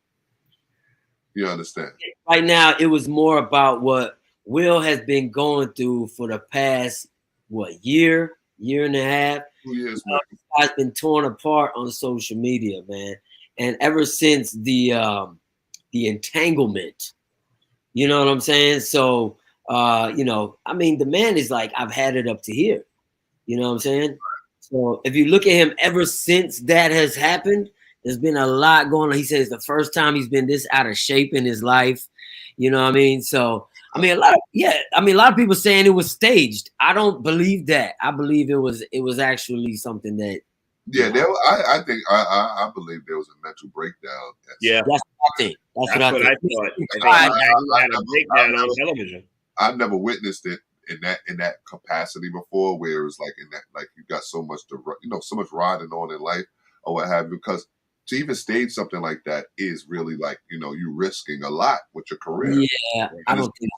Speaker 2: You understand?
Speaker 4: Right now, it was more about what Will has been going through for the past, year and a half.
Speaker 2: 2 years, man.
Speaker 4: Has been torn apart on social media, man. And ever since the entanglement, you know what I'm saying? So, you know, I mean, the man is like, I've had it up to here. You know what I'm saying? So if you look at him ever since that has happened, there's been a lot going on. He says the first time he's been this out of shape in his life. You know what I mean? So, I mean, a lot of people saying it was staged. I don't believe that. I believe it was actually something that.
Speaker 2: Yeah, I think I believe there was a mental breakdown.
Speaker 3: Yeah,
Speaker 4: that's what I think. That's what I
Speaker 3: thought. I had a breakdown on television.
Speaker 2: I've never witnessed it in that capacity before, where it was like in that, like you got so much so much riding on in life or what have you. Because to even stage something like that is really like, you know, you're risking a lot with your career.
Speaker 4: Yeah, I don't think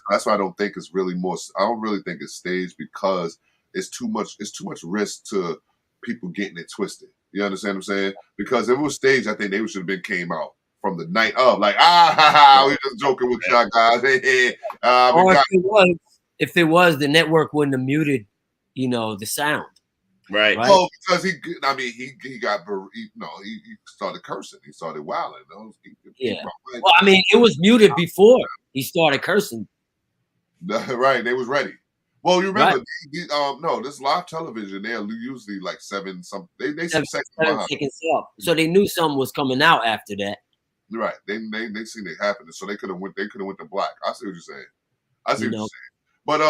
Speaker 2: that's why I don't think it's really more. I don't really think it's staged because it's too much. It's too much risk to people getting it twisted. You understand what I'm saying? Because if it was staged, I think they should have been came out from the night of, like, we just joking with y'all guys.
Speaker 4: If it was, the network wouldn't have muted, you know, the sound.
Speaker 3: Right.
Speaker 2: Well, because he started cursing. He started wilding.
Speaker 4: Well, I mean, it was muted before he started cursing.
Speaker 2: Right. They was ready. Well, you remember, this live television, they're usually like 7 something. They 7
Speaker 4: seconds up. So they knew something was coming out after that.
Speaker 2: Right. They seen it happening, so they could have went to black. I see what you're saying. I see what you're saying. But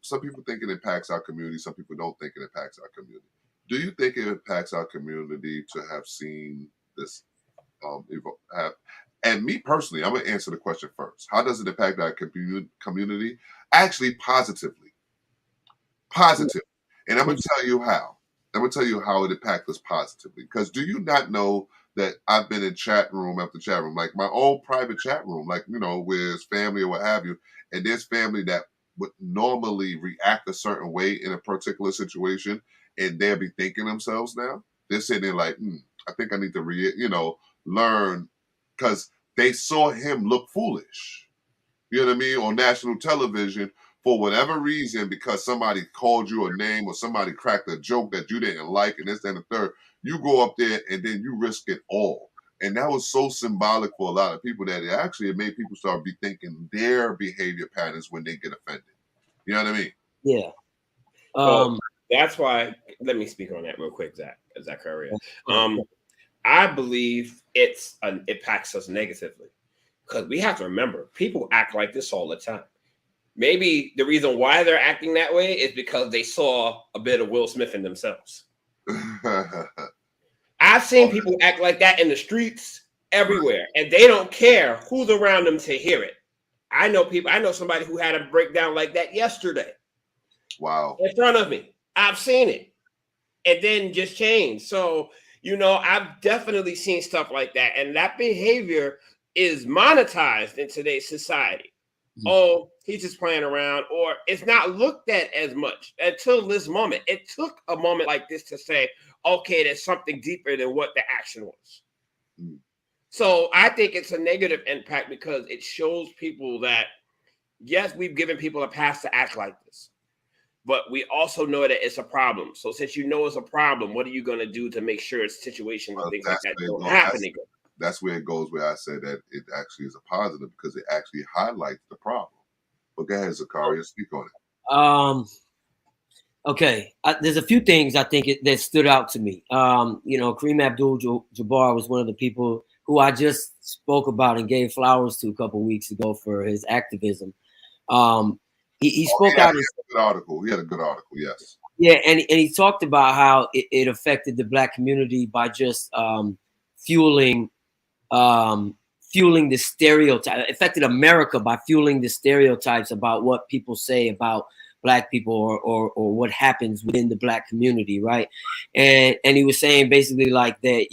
Speaker 2: some people think it impacts our community. Some people don't think it impacts our community. Do you think it impacts our community to have seen this And me personally, I'm gonna answer the question first. How does it impact our community? Actually, positively. Positive. And I'm gonna tell you how. I'm gonna tell you how it impacts us positively. Because do you not know that I've been in chat room after chat room, like my own private chat room, like, you know, with family or what have you, and there's family that would normally react a certain way in a particular situation, and they'll be thinking themselves now. They're sitting there like, I think I need to learn, because they saw him look foolish. You know what I mean? On national television for whatever reason, because somebody called you a name or somebody cracked a joke that you didn't like, and this and the third. You go up there and then you risk it all. And that was so symbolic for a lot of people that it made people start rethinking their behavior patterns when they get offended. You know what I mean?
Speaker 4: Yeah.
Speaker 3: That's why, let me speak on that real quick, Zachariah. I believe it impacts us negatively because we have to remember people act like this all the time. Maybe the reason why they're acting that way is because they saw a bit of Will Smith in themselves. I've seen people act like that in the streets everywhere, and they don't care who's around them to hear it. I know somebody who had a breakdown like that yesterday.
Speaker 2: Wow.
Speaker 3: In front of me. I've seen it. And then just changed. So, I've definitely seen stuff like that. And that behavior is monetized in today's society. Mm-hmm. Oh, he's just playing around, or it's not looked at as much until this moment. It took a moment like this to say, okay, there's something deeper than what the action was. Mm-hmm. So I think it's a negative impact because it shows people that, yes, we've given people a pass to act like this, but we also know that it's a problem. So since you know it's a problem, what are you going to do to make sure situations and things like that don't happen again?
Speaker 2: That's where it goes, where I say that it actually is a positive because it actually highlights the problem. But go ahead, Zakaria, speak on it.
Speaker 4: Okay, there's a few things I think that stood out to me. Kareem Abdul-Jabbar was one of the people who I just spoke about and gave flowers to a couple of weeks ago for his activism. He spoke out.
Speaker 2: He had a good article, yes.
Speaker 4: Yeah, and he talked about how it affected the Black community by just fueling the stereotype. It affected America by fueling the stereotypes about what people say about Black people or what happens within the Black community, right? And he was saying basically like that,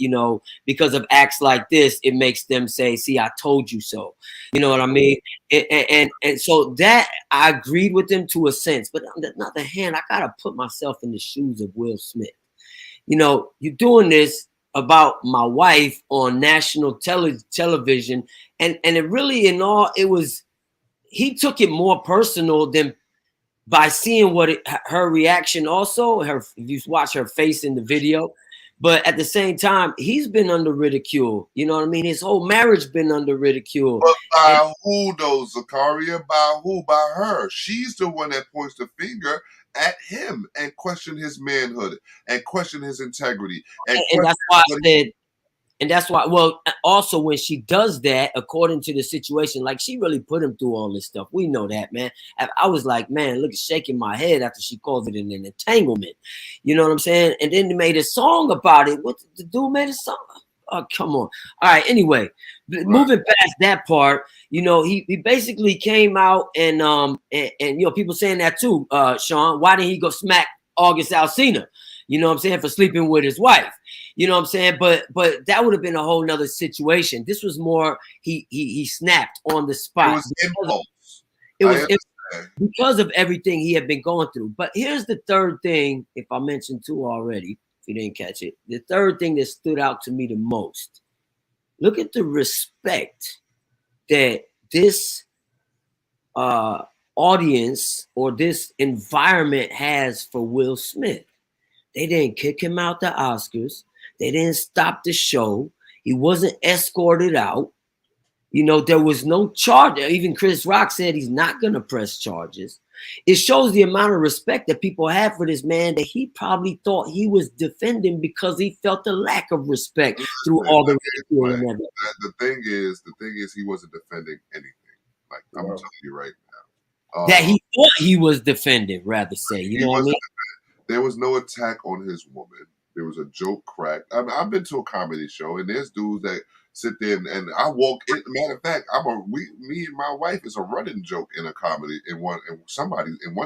Speaker 4: because of acts like this, it makes them say, see, I told you so. You know what I mean? And so that I agreed with him to a sense. But on the other hand, I got to put myself in the shoes of Will Smith. You're doing this about my wife on national television. And it really, he took it more personal than by seeing her reaction also, if you watch her face in the video. But at the same time, he's been under ridicule. You know what I mean? His whole marriage been under ridicule.
Speaker 2: But by who though, Zakaria? By who? By her. She's the one that points the finger at him and question his manhood and question his integrity. And
Speaker 4: that's why I said, and that's why, well, also when she does that, according to the situation, like she really put him through all this stuff. We know that, man. I was like, man, look, shaking my head after she called it an entanglement. You know what I'm saying? And then they made a song about it. What the dude made a song? Oh, come on. All right. Anyway, moving past that part, he basically came out and people saying that too, Sean. Why didn't he go smack August Alsina? You know what I'm saying? For sleeping with his wife. You know what I'm saying? But that would have been a whole nother situation. This was more he snapped on the spot.
Speaker 2: It was impulse.
Speaker 4: It was because of everything he had been going through. But here's the third thing, if I mentioned two already, if you didn't catch it. The third thing that stood out to me the most. Look at the respect that this audience or this environment has for Will Smith. They didn't kick him out the Oscars. They didn't stop the show. He wasn't escorted out. There was no charge. Even Chris Rock said he's not going to press charges. It shows the amount of respect that people have for this man that he probably thought he was defending because he felt the lack of respect through all the ridicule.
Speaker 2: The thing is, he wasn't defending anything. Like I'm telling you right now,
Speaker 4: that he thought he was defending. Rather say, you know what I mean?
Speaker 2: There was no attack on his woman. There was a joke crack. I mean, I've been to a comedy show, and there's dudes that sit there and I walk in. Matter of fact, me and my wife is a running joke in a comedy in one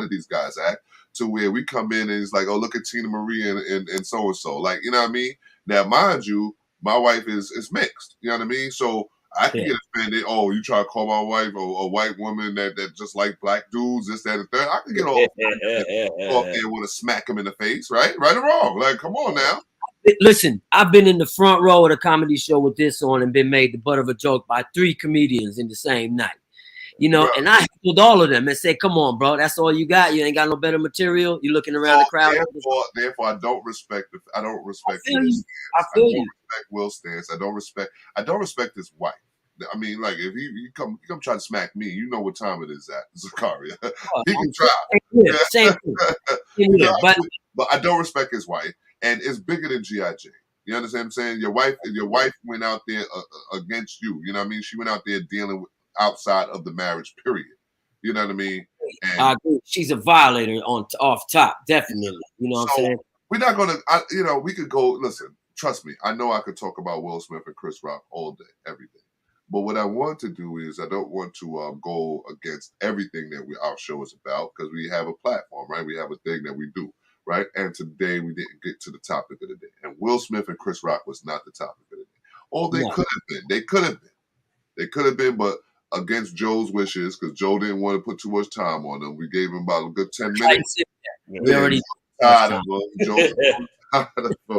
Speaker 2: of these guys act to where we come in and it's like, oh, look at Tina Marie and so and so. Like, you know what I mean? Now, mind you, my wife is mixed. You know what I mean? So I can get offended. Oh, you try to call my wife a white woman that just like black dudes, this, that, and third. I can get all up there and want to smack him in the face, right? Right or wrong? Like, come on now.
Speaker 4: Listen, I've been in the front row of a comedy show with this on and been made the butt of a joke by 3 comedians in the same night. And I heckled all of them and said, come on, bro, that's all you got? You ain't got no better material? You looking around the crowd?
Speaker 2: Therefore, I don't respect Will's stance. I don't respect his wife. I mean, like, if he come try to smack me, you know what time it is at, Zakaria. He can try.
Speaker 4: Same thing.
Speaker 2: But I don't respect his wife, and it's bigger than G.I. Jane. You understand what I'm saying? Your wife went out there against you. You know what I mean? She went out there dealing with outside of the marriage, period. You know what I mean? And
Speaker 4: I agree. She's a violator off top, definitely. You know what I'm saying?
Speaker 2: We're not gonna, we could go. Listen, trust me. I know I could talk about Will Smith and Chris Rock all day, every day. But what I want to do is I don't want to go against everything that our show is about, because we have a platform, right? We have a thing that we do, right? And today we didn't get to the topic of the day. And Will Smith and Chris Rock was not the topic of the day. Oh, they could have been. They could have been. They could have been, but against Joe's wishes, because Joe didn't want to put too much time on them. We gave him about a good 10 minutes.
Speaker 4: We already
Speaker 2: tired of him. Joe tired of him.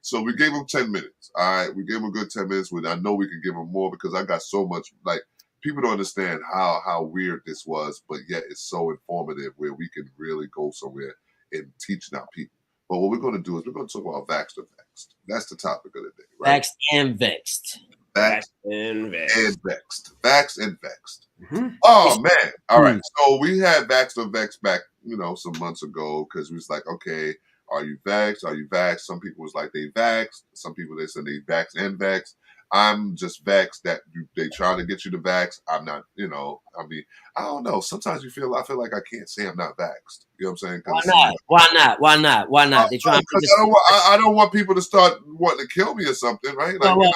Speaker 2: So we gave him 10 minutes. All right. We gave him a good 10 minutes. I know we could give him more, because I got so much, like, people don't understand how weird this was, but yet it's so informative where we can really go somewhere and teach our people. But what we're going to do is we're going to talk about Vaxxed or Vexxed. That's the topic of the day, right?
Speaker 4: Vaxxed and Vexxed.
Speaker 2: Vaxxed
Speaker 3: and
Speaker 2: Vexxed. Vaxxed and Vexxed.
Speaker 3: Mm-hmm.
Speaker 2: Oh, man. All right. So we had Vaxxed or Vexxed back, some months ago, because we was like, okay, are you vaxxed? Are you vaxxed? Some people was like they vaxxed. Some people they said they vaxxed and vaxxed. I'm just vaxxed that they trying to get you to vax. I'm not, I don't know. Sometimes I feel like I can't say I'm not vaxxed. You know what I'm saying?
Speaker 4: Why not? They trying
Speaker 2: I don't want people to start wanting to kill me or something, right? Like,
Speaker 4: well,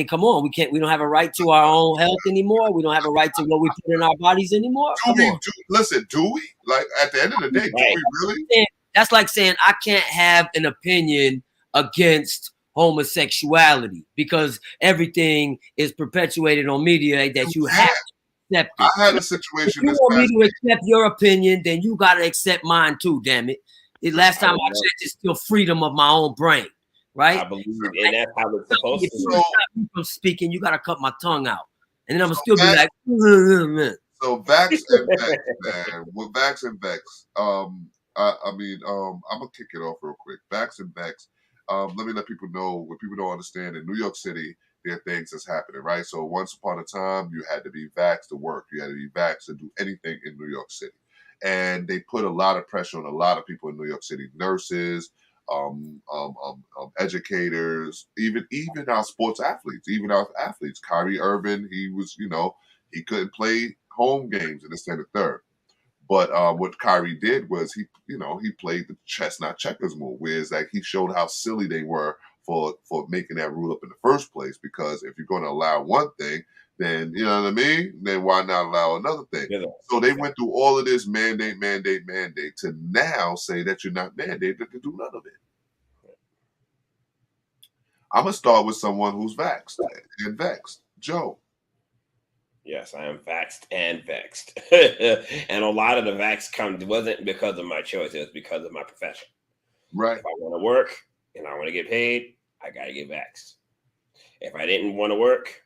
Speaker 4: come on. We don't have a right to our own health anymore. We don't have a right to what we put in our bodies anymore.
Speaker 2: Do we? Like, at the end of the day, do we really?
Speaker 4: That's like saying I can't have an opinion against homosexuality because everything is perpetuated on media that you have to accept it.
Speaker 2: I had a situation.
Speaker 4: If you want me to accept your opinion, then you got to accept mine too, damn it. The last time I checked, it's still freedom of my own brain, right?
Speaker 3: I believe in that's how it's supposed to be.
Speaker 4: If you stop me from speaking, you got to cut my tongue out. And then I'm going to still be like,
Speaker 2: So Vax and Vex, man. With Vax and Vex, I'm gonna kick it off real quick. Vax and Vex. Let me let people know, what people don't understand, in New York City, there are things that's happening, right? So once upon a time, you had to be vaxxed to work. You had to be vaxxed to do anything in New York City. And they put a lot of pressure on a lot of people in New York City, nurses, educators, even our sports athletes, Kyrie Irving, he was, he couldn't play home games in the center third. But what Kyrie did was he played the chess not checkers move, whereas like he showed how silly they were for making that rule up in the first place. Because if you're going to allow one thing, then you know what I mean. Then why not allow another thing? Yeah. So they went through all of this mandate to now say that you're not mandated to do none of it. I'm gonna start with someone who's vaxxed and vexed. Joe.
Speaker 3: Yes, I am vaxxed and vexed. And a lot of the vax wasn't because of my choice, it was because of my profession.
Speaker 2: Right.
Speaker 3: If I want to work and I want to get paid, I got to get vaxxed. If I didn't want to work,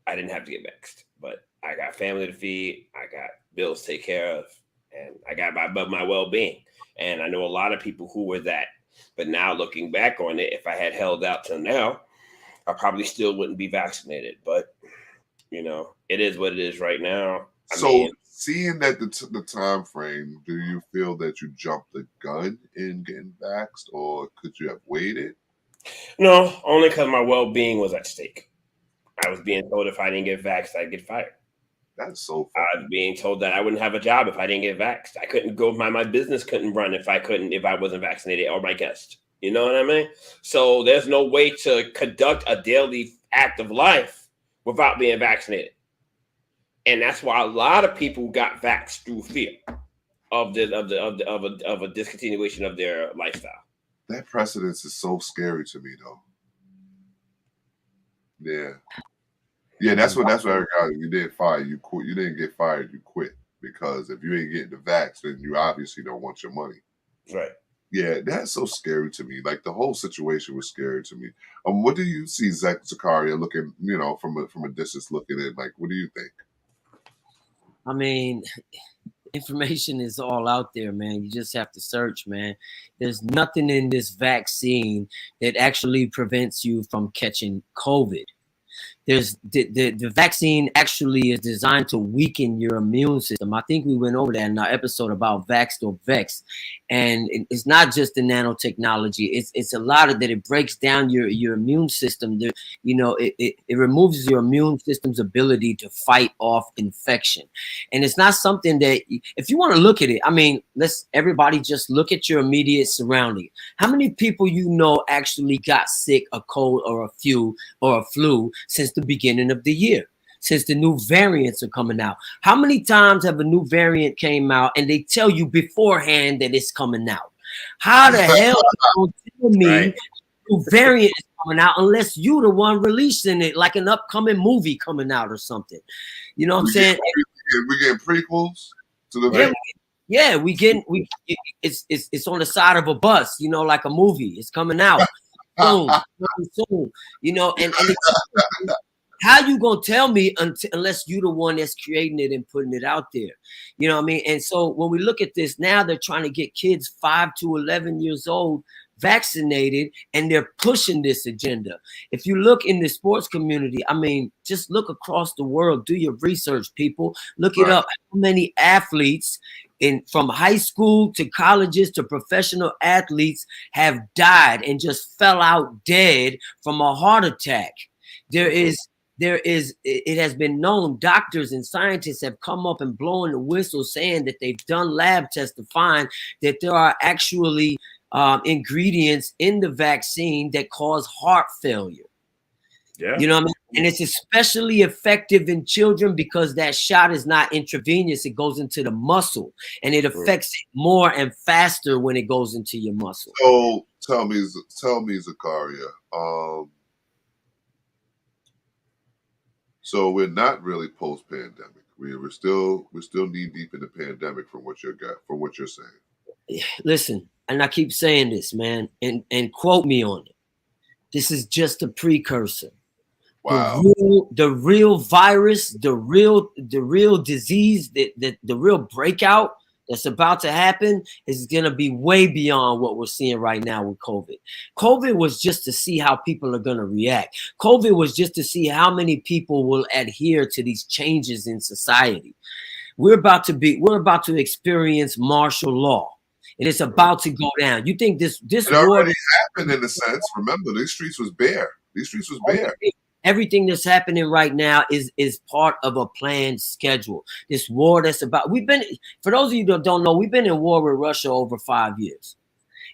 Speaker 3: I didn't have to get vaxxed. But I got family to feed, I got bills to take care of, and I got my well-being. And I know a lot of people who were that. But now looking back on it, if I had held out till now, I probably still wouldn't be vaccinated. But it is what it is right now.
Speaker 2: Seeing that the time frame, do you feel that you jumped the gun in getting vaxxed, or could you have waited?
Speaker 3: No, only because my well-being was at stake. I was being told if I didn't get vaxxed, I'd get fired.
Speaker 2: That's so funny.
Speaker 3: I was being told that I wouldn't have a job if I didn't get vaxxed. I couldn't go. My business couldn't run if I wasn't vaccinated, or my guest. You know what I mean? So there's no way to conduct a daily act of life without being vaccinated. And that's why a lot of people got vaxxed through fear of a discontinuation of their lifestyle.
Speaker 2: That precedence is so scary to me, though. Yeah. That's what I got. You didn't fire. You quit. You didn't get fired. You quit, because if you ain't getting the vax, then you obviously don't want your money.
Speaker 3: Right.
Speaker 2: Yeah, that's so scary to me. Like, the whole situation was scary to me. What do you see Zakaria looking, from a distance looking at? Like, what do you think?
Speaker 4: I mean, information is all out there, man. You just have to search, man. There's nothing in this vaccine that actually prevents you from catching COVID. There's the vaccine actually is designed to weaken your immune system. I think we went over that in our episode about Vaxxed or Vexxed. And it's not just the nanotechnology. It's a lot of that. It breaks down your immune system. It removes your immune system's ability to fight off infection. And it's not something that, if you want to look at it, I mean, let's everybody just look at your immediate surrounding. How many people you know actually got sick, a cold or a flu since the beginning of the year? Since the new variants are coming out. How many times have a new variant came out and they tell you beforehand that it's coming out? How the hell you tell me new variant is coming out unless you the one releasing it, like an upcoming movie coming out or something? You know what I'm saying?
Speaker 2: We getting prequels to the
Speaker 4: it's on the side of a bus, like a movie. It's coming out soon, and how you gonna tell me unless you the one that's creating it and putting it out there? You know what I mean? And so when we look at this now, they're trying to get kids 5 to 11 years old vaccinated, and they're pushing this agenda. If you look in the sports community, I mean, just look across the world, do your research, people. Look it up. How many athletes from high school to colleges to professional athletes have died and just fell out dead from a heart attack? It has been known, doctors and scientists have come up and blown the whistle saying that they've done lab tests to find that there are actually ingredients in the vaccine that cause heart failure.
Speaker 3: Yeah.
Speaker 4: You know what I mean? And it's especially effective in children because that shot is not intravenous. It goes into the muscle and it affects it more and faster when it goes into your muscle.
Speaker 2: So tell me, Zakaria, so we're not really post-pandemic. We're still knee deep in the pandemic from what you're saying.
Speaker 4: Listen, and I keep saying this, man, and quote me on it. This is just a precursor.
Speaker 2: Wow.
Speaker 4: The real virus, the real disease, the real breakout that's about to happen is going to be way beyond what we're seeing right now with COVID. COVID was just to see how people are going to react. COVID was just to see how many people will adhere to these changes in society. We're about to experience martial law, and it's about to go down. You think this
Speaker 2: it already happened in a sense? Remember, these streets was bare.
Speaker 4: Everything that's happening right now is part of a planned schedule. This war that's about, for those of you that don't know, we've been in war with Russia over 5 years.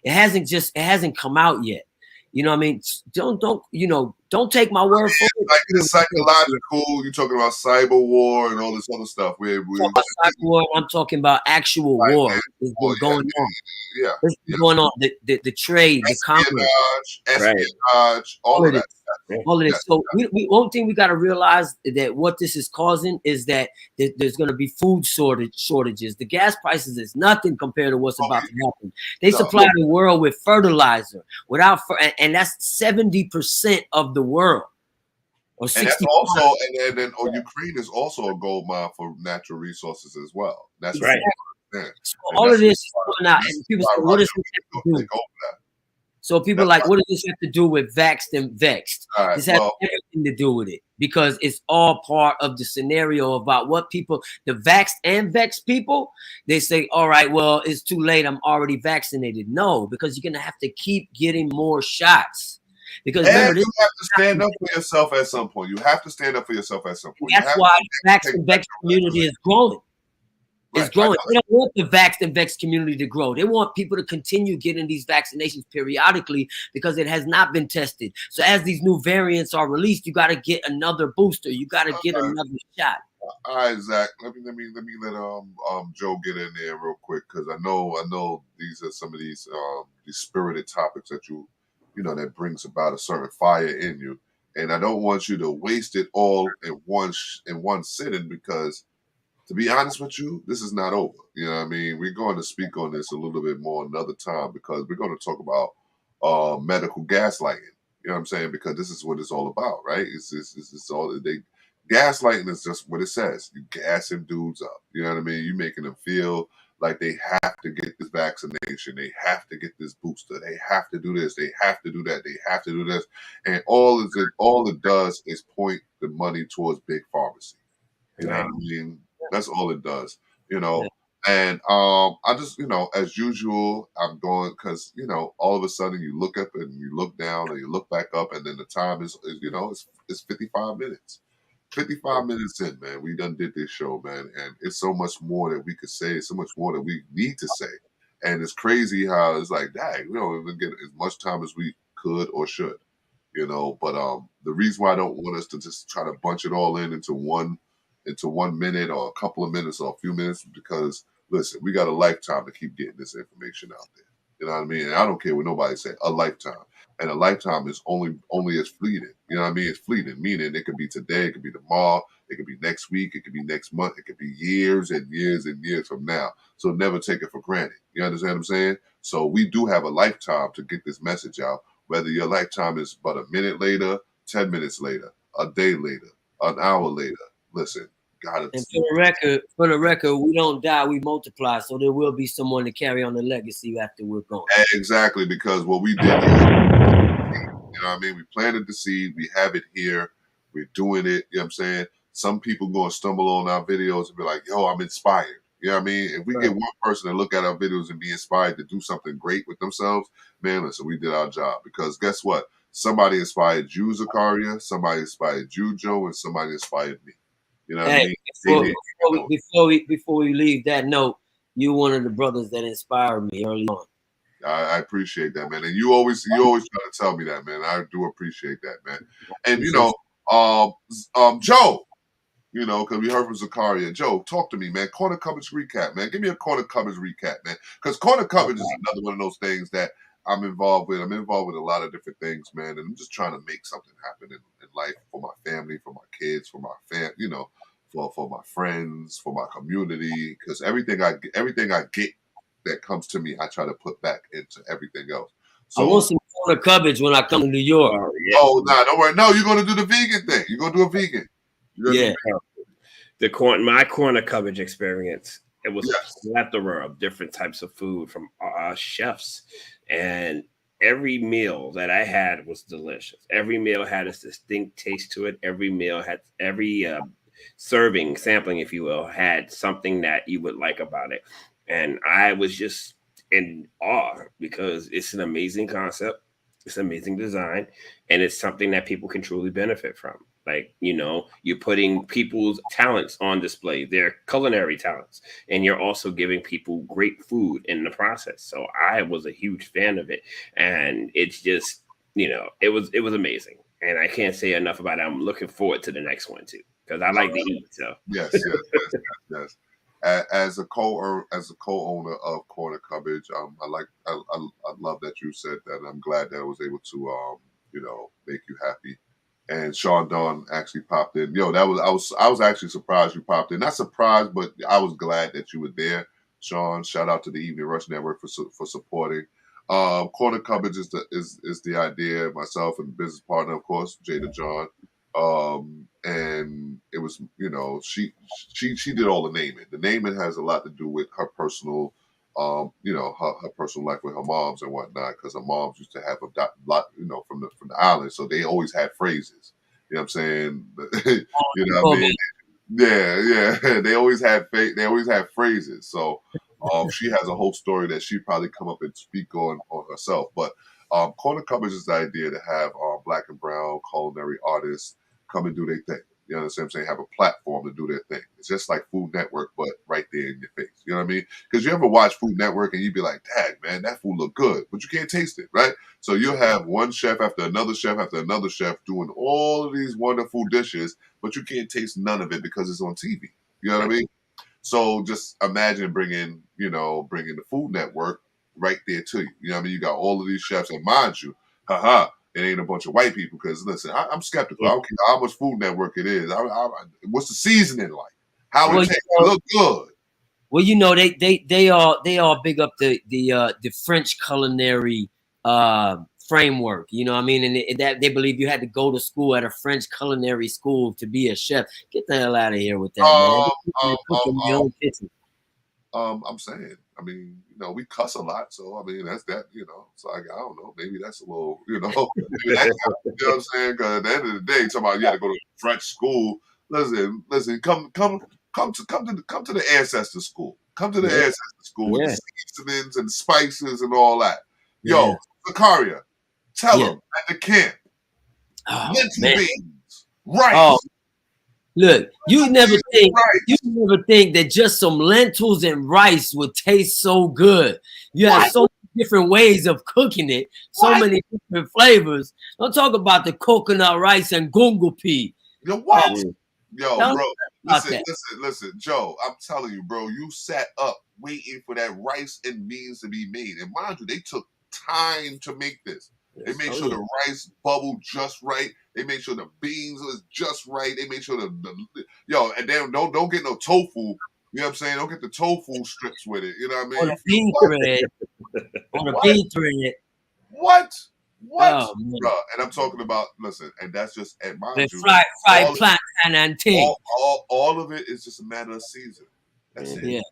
Speaker 4: It hasn't come out yet. You know what I mean? Don't take my word for it.
Speaker 2: Like the psychological, you're talking about cyber war and all this other stuff.
Speaker 4: Cyber war, I'm talking about actual war. It's been going on.
Speaker 2: Yeah.
Speaker 4: It's been going on. The trade, the commerce.
Speaker 2: Espionage, all of that.
Speaker 4: All of this. So one thing we got to realize that what this is causing is that there's going to be food shortages. The gas prices is nothing compared to what's about to happen. They supply the world with fertilizer and that's 70% of the world. Or 60%.
Speaker 2: And that's also, and then Ukraine is also a gold mine for natural resources as well. That's
Speaker 4: exactly
Speaker 2: right.
Speaker 4: So all of this is going out, and people say, "What does this have to do?" So people are like, what does this have to do with Vaxxed and Vexxed?
Speaker 2: Right,
Speaker 4: this has everything to do with it because it's all part of the scenario about what people, the Vaxxed and Vexxed people, they say, all right, well, it's too late. I'm already vaccinated. No, because you're going to have to keep getting more shots. Because remember,
Speaker 2: you have to stand up for yourself at some point. That's
Speaker 4: why the Vaxxed and Vexxed community is growing. It's growing. They don't want the Vaxxed and Vexxed community to grow. They want people to continue getting these vaccinations periodically because it has not been tested. So as these new variants are released, you got to get another booster. You got to get another shot.
Speaker 2: All right, Zach. Let me let Joe get in there real quick because I know these are some of these spirited topics that that brings about a certain fire in you, and I don't want you to waste it all in one sitting because. To be honest with you, this is not over. You know what I mean? We're going to speak on this a little bit more another time because we're going to talk about medical gaslighting. You know what I'm saying? Because this is what it's all about, right? It's all gaslighting is just what it says. You gassing dudes up. You know what I mean? You making them feel like they have to get this vaccination. They have to get this booster. They have to do this. They have to do that. They have to do this. And all it does is point the money towards big pharmacy. You know what I mean? That's all it does, And I just, as usual, I'm going because all of a sudden you look up and you look down and you look back up, and then the time is 55 minutes. 55 minutes in, man. We done did this show, man, and it's so much more that we could say, so much more that we need to say. And it's crazy how it's like, dang, we don't even get as much time as we could or should, But the reason why I don't want us to just try to bunch it all into one minute or a couple of minutes or a few minutes, because listen, we got a lifetime to keep getting this information out there. You know what I mean? And I don't care what nobody say, a lifetime. And a lifetime is only as fleeting. You know what I mean? It's fleeting, meaning it could be today, it could be tomorrow, it could be next week, it could be next month, it could be years and years and years from now. So never take it for granted. You understand what I'm saying? So we do have a lifetime to get this message out, whether your lifetime is but a minute later, 10 minutes later, a day later, an hour later. Listen, God.
Speaker 4: And for the record, we don't die, we multiply. So there will be someone to carry on the legacy after we're gone.
Speaker 2: Exactly, because what we did, you know what I mean? We planted the seed, we have it here, we're doing it, you know what I'm saying? Some people going to stumble on our videos and be like, yo, I'm inspired. You know what I mean? If we get one person to look at our videos and be inspired to do something great with themselves, man, listen, we did our job. Because guess what? Somebody inspired you, Zakaria, somebody inspired you, Joe, and somebody inspired me. You know what I
Speaker 4: mean? Before we leave that note, you're one of the brothers that inspired me early on.
Speaker 2: I appreciate that, man. And you always try to tell me that, man. I do appreciate that, man. And Joe, because we heard from Zakaria. Joe, talk to me, man. Corner coverage recap, man. Give me a corner coverage recap, man. Because corner coverage is another one of those things that I'm involved with. I'm involved with a lot of different things, man. And I'm just trying to make something happen in life for my family, for my kids, for my for my friends, for my community. Because everything I get that comes to me, I try to put back into everything else. So
Speaker 4: I want some corner coverage when I come to New York.
Speaker 2: Oh, nah, don't worry. No, you're going to do the vegan thing. You're going to do a vegan.
Speaker 3: Yeah. My corner coverage experience, it was a plethora of different types of food from chefs. And every meal that I had was delicious. Every meal had a distinct taste to it. Every meal had, every serving, sampling, if you will, had something that you would like about it. And I was just in awe because it's an amazing concept. It's an amazing design. And it's something that people can truly benefit from. Like, you're putting people's talents on display, their culinary talents, and you're also giving people great food in the process. So I was a huge fan of it. And it's just, it was amazing. And I can't say enough about it. I'm looking forward to the next one too, because I like to eat. So
Speaker 2: yes. As a co-owner of Corner Coverage, I love that you said that. I'm glad that I was able to make you happy. And Sean Dawn actually popped in. I was actually surprised you popped in. Not surprised, but I was glad that you were there. Sean, shout out to the Evening Rush Network for supporting. Corner Coverage is the idea. Myself and business partner, of course, Jada John. And it was, she did all the naming. The naming has a lot to do with her personal, her personal life with her moms and whatnot, because her moms used to have a lot, from the island, so they always had phrases. You know what I'm saying? What I mean? Yeah. They always had phrases. So she has a whole story that she probably come up and speak on herself. But Corner Coverage is the idea to have Black and brown culinary artists come and do their thing. You understand what I'm saying? Have a platform to do their thing. It's just like Food Network, but right there in your face. You know what I mean? Because you ever watch Food Network and you'd be like, dang, man, that food look good, but you can't taste it, right? So you'll have one chef after another chef after another chef doing all of these wonderful dishes, but you can't taste none of it because it's on TV. You know what I mean? So just imagine bringing the Food Network right there to you. You know what I mean? You got all of these chefs, and mind you, it ain't a bunch of white people, because listen, I'm skeptical. I don't care how much Food Network it is. What's the seasoning like? How it tastes? It look good.
Speaker 4: Well, they all big up the French culinary framework. You know what I mean? And that they believe you had to go to school at a French culinary school to be a chef. Get the hell out of here with that, man. Cook in your own kitchen.
Speaker 2: I'm saying, we cuss a lot, so that's that, So I don't know, maybe that's a little, maybe that's, you know what I'm saying? Because at the end of the day, somebody you had to go to French school. Listen, come to the ancestor school. Come to the
Speaker 4: Yeah.
Speaker 2: ancestor school with
Speaker 4: Yeah.
Speaker 2: the seasonings and spices and all that.
Speaker 4: Yeah.
Speaker 2: Yo, Zakaria, tell
Speaker 4: Yeah.
Speaker 2: them at the camp,
Speaker 4: Oh,
Speaker 2: lentil
Speaker 4: man.
Speaker 2: beans, rice.
Speaker 4: Oh, look, you never
Speaker 2: Rice.
Speaker 4: think that just some lentils and rice would taste so good. You have
Speaker 2: What?
Speaker 4: so many different ways of cooking it, so
Speaker 2: What?
Speaker 4: many different flavors. Don't talk about the coconut rice and gungo pea.
Speaker 2: Yo, what?
Speaker 4: Oh,
Speaker 2: Yo,
Speaker 4: don't
Speaker 2: bro,
Speaker 4: about
Speaker 2: listen,
Speaker 4: that.
Speaker 2: listen, Joe, I'm telling you, bro, you sat up waiting for that rice and beans to be made. And mind you, they took time to make this. They made sure the rice bubbled just right. They made sure the beans was just right. They made sure yo, and then don't get no tofu. You know what I'm saying? Don't get the tofu strips with it. You know what I mean?
Speaker 4: Or the bean thread. Or the bean thread.
Speaker 2: What?
Speaker 4: Oh, man.
Speaker 2: Bro, and I'm talking about, listen, and that's just, and mind
Speaker 4: The
Speaker 2: you,
Speaker 4: fried plantain and ting.
Speaker 2: all of it is just a matter of season. That's it.
Speaker 4: Yeah.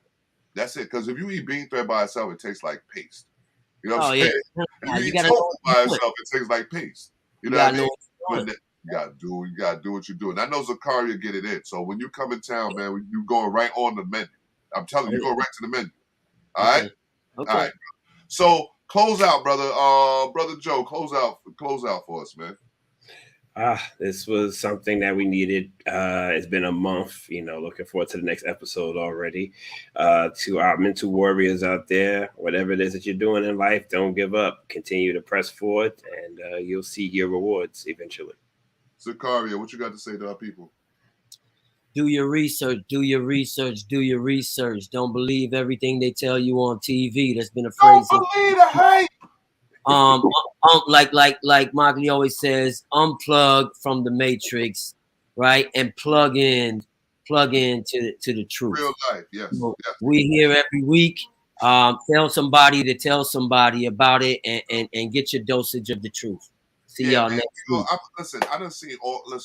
Speaker 2: That's it. Because if you eat bean thread by itself, it tastes like paste. You know what
Speaker 4: Oh,
Speaker 2: I'm
Speaker 4: yeah.
Speaker 2: saying? If you eat
Speaker 4: gotta
Speaker 2: tofu
Speaker 4: know
Speaker 2: by
Speaker 4: what you're
Speaker 2: itself, it tastes like paste. You know
Speaker 4: You
Speaker 2: what I
Speaker 4: gotta
Speaker 2: mean?
Speaker 4: know what
Speaker 2: You gotta do what you do. And I know Zakaria get it in. So when you come in town, man, you going right on the menu. I'm telling you, you go right to the menu. All right?
Speaker 4: Okay.
Speaker 2: All right. So close out, brother. Brother Joe, close out for us, man.
Speaker 3: This was something that we needed. It's been a month, looking forward to the next episode already. To our mental warriors out there, whatever it is that you're doing in life, don't give up. Continue to press forward, and you'll see your rewards eventually.
Speaker 2: Zakaria, what you got to say to our people?
Speaker 4: Do your research. Do your research. Do your research. Don't believe everything they tell you on TV. That's been a phrase.
Speaker 2: Don't believe the hype.
Speaker 4: Like Mahli always says, unplug from the matrix, right, and plug in to the truth.
Speaker 2: Real life, yes.
Speaker 4: So
Speaker 2: yes.
Speaker 4: We here every week. Tell somebody to tell somebody about it, and get your dosage of the truth. See y'all next week.
Speaker 2: Listen, I done seen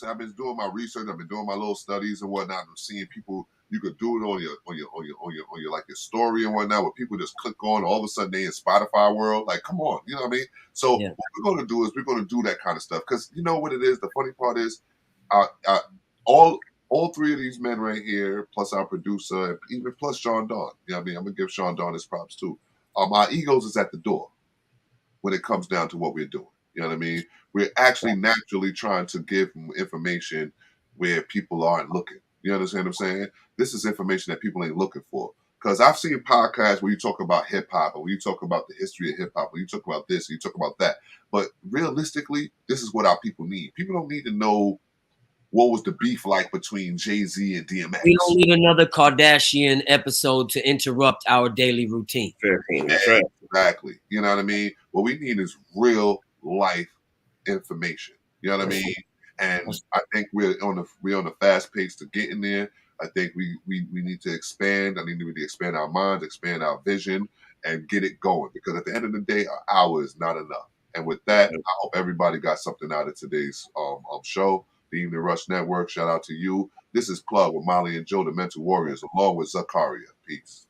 Speaker 2: I've been doing my research. I've been doing my little studies and whatnot. I'm seeing people. You could do it on your like your story and whatnot, where people just click on. All of a sudden, they in Spotify world. Like, come on, you know what I mean? So what we're going to do is we're going to do that kind of stuff, because you know what it is. The funny part is, all three of these men right here, plus our producer, and even plus Sean Dawn. You know what I mean? I'm gonna give Sean Dawn his props too. Our egos is at the door when it comes down to what we're doing. You know what I mean? We're actually naturally trying to give information where people aren't looking. You understand what I'm saying? This is information that people ain't looking for. Because I've seen podcasts where you talk about hip hop, or when you talk about the history of hip hop, when you talk about this, and you talk about that. But realistically, this is what our people need. People don't need to know what was the beef like between Jay-Z and DMX.
Speaker 4: We don't need another Kardashian episode to interrupt our daily routine.
Speaker 3: That's right.
Speaker 2: Exactly. You know what I mean? What we need is real life information. You know what I mean? And I think we're on the fast pace to get in there. I think we need to expand. I think we need to expand our minds, expand our vision, and get it going. Because at the end of the day, an hour is not enough. And with that, I hope everybody got something out of today's show. The Evening Rush Network. Shout out to you. This is Plug with Mahli and Joe, the Mental Warriors, along with Zakaria. Peace.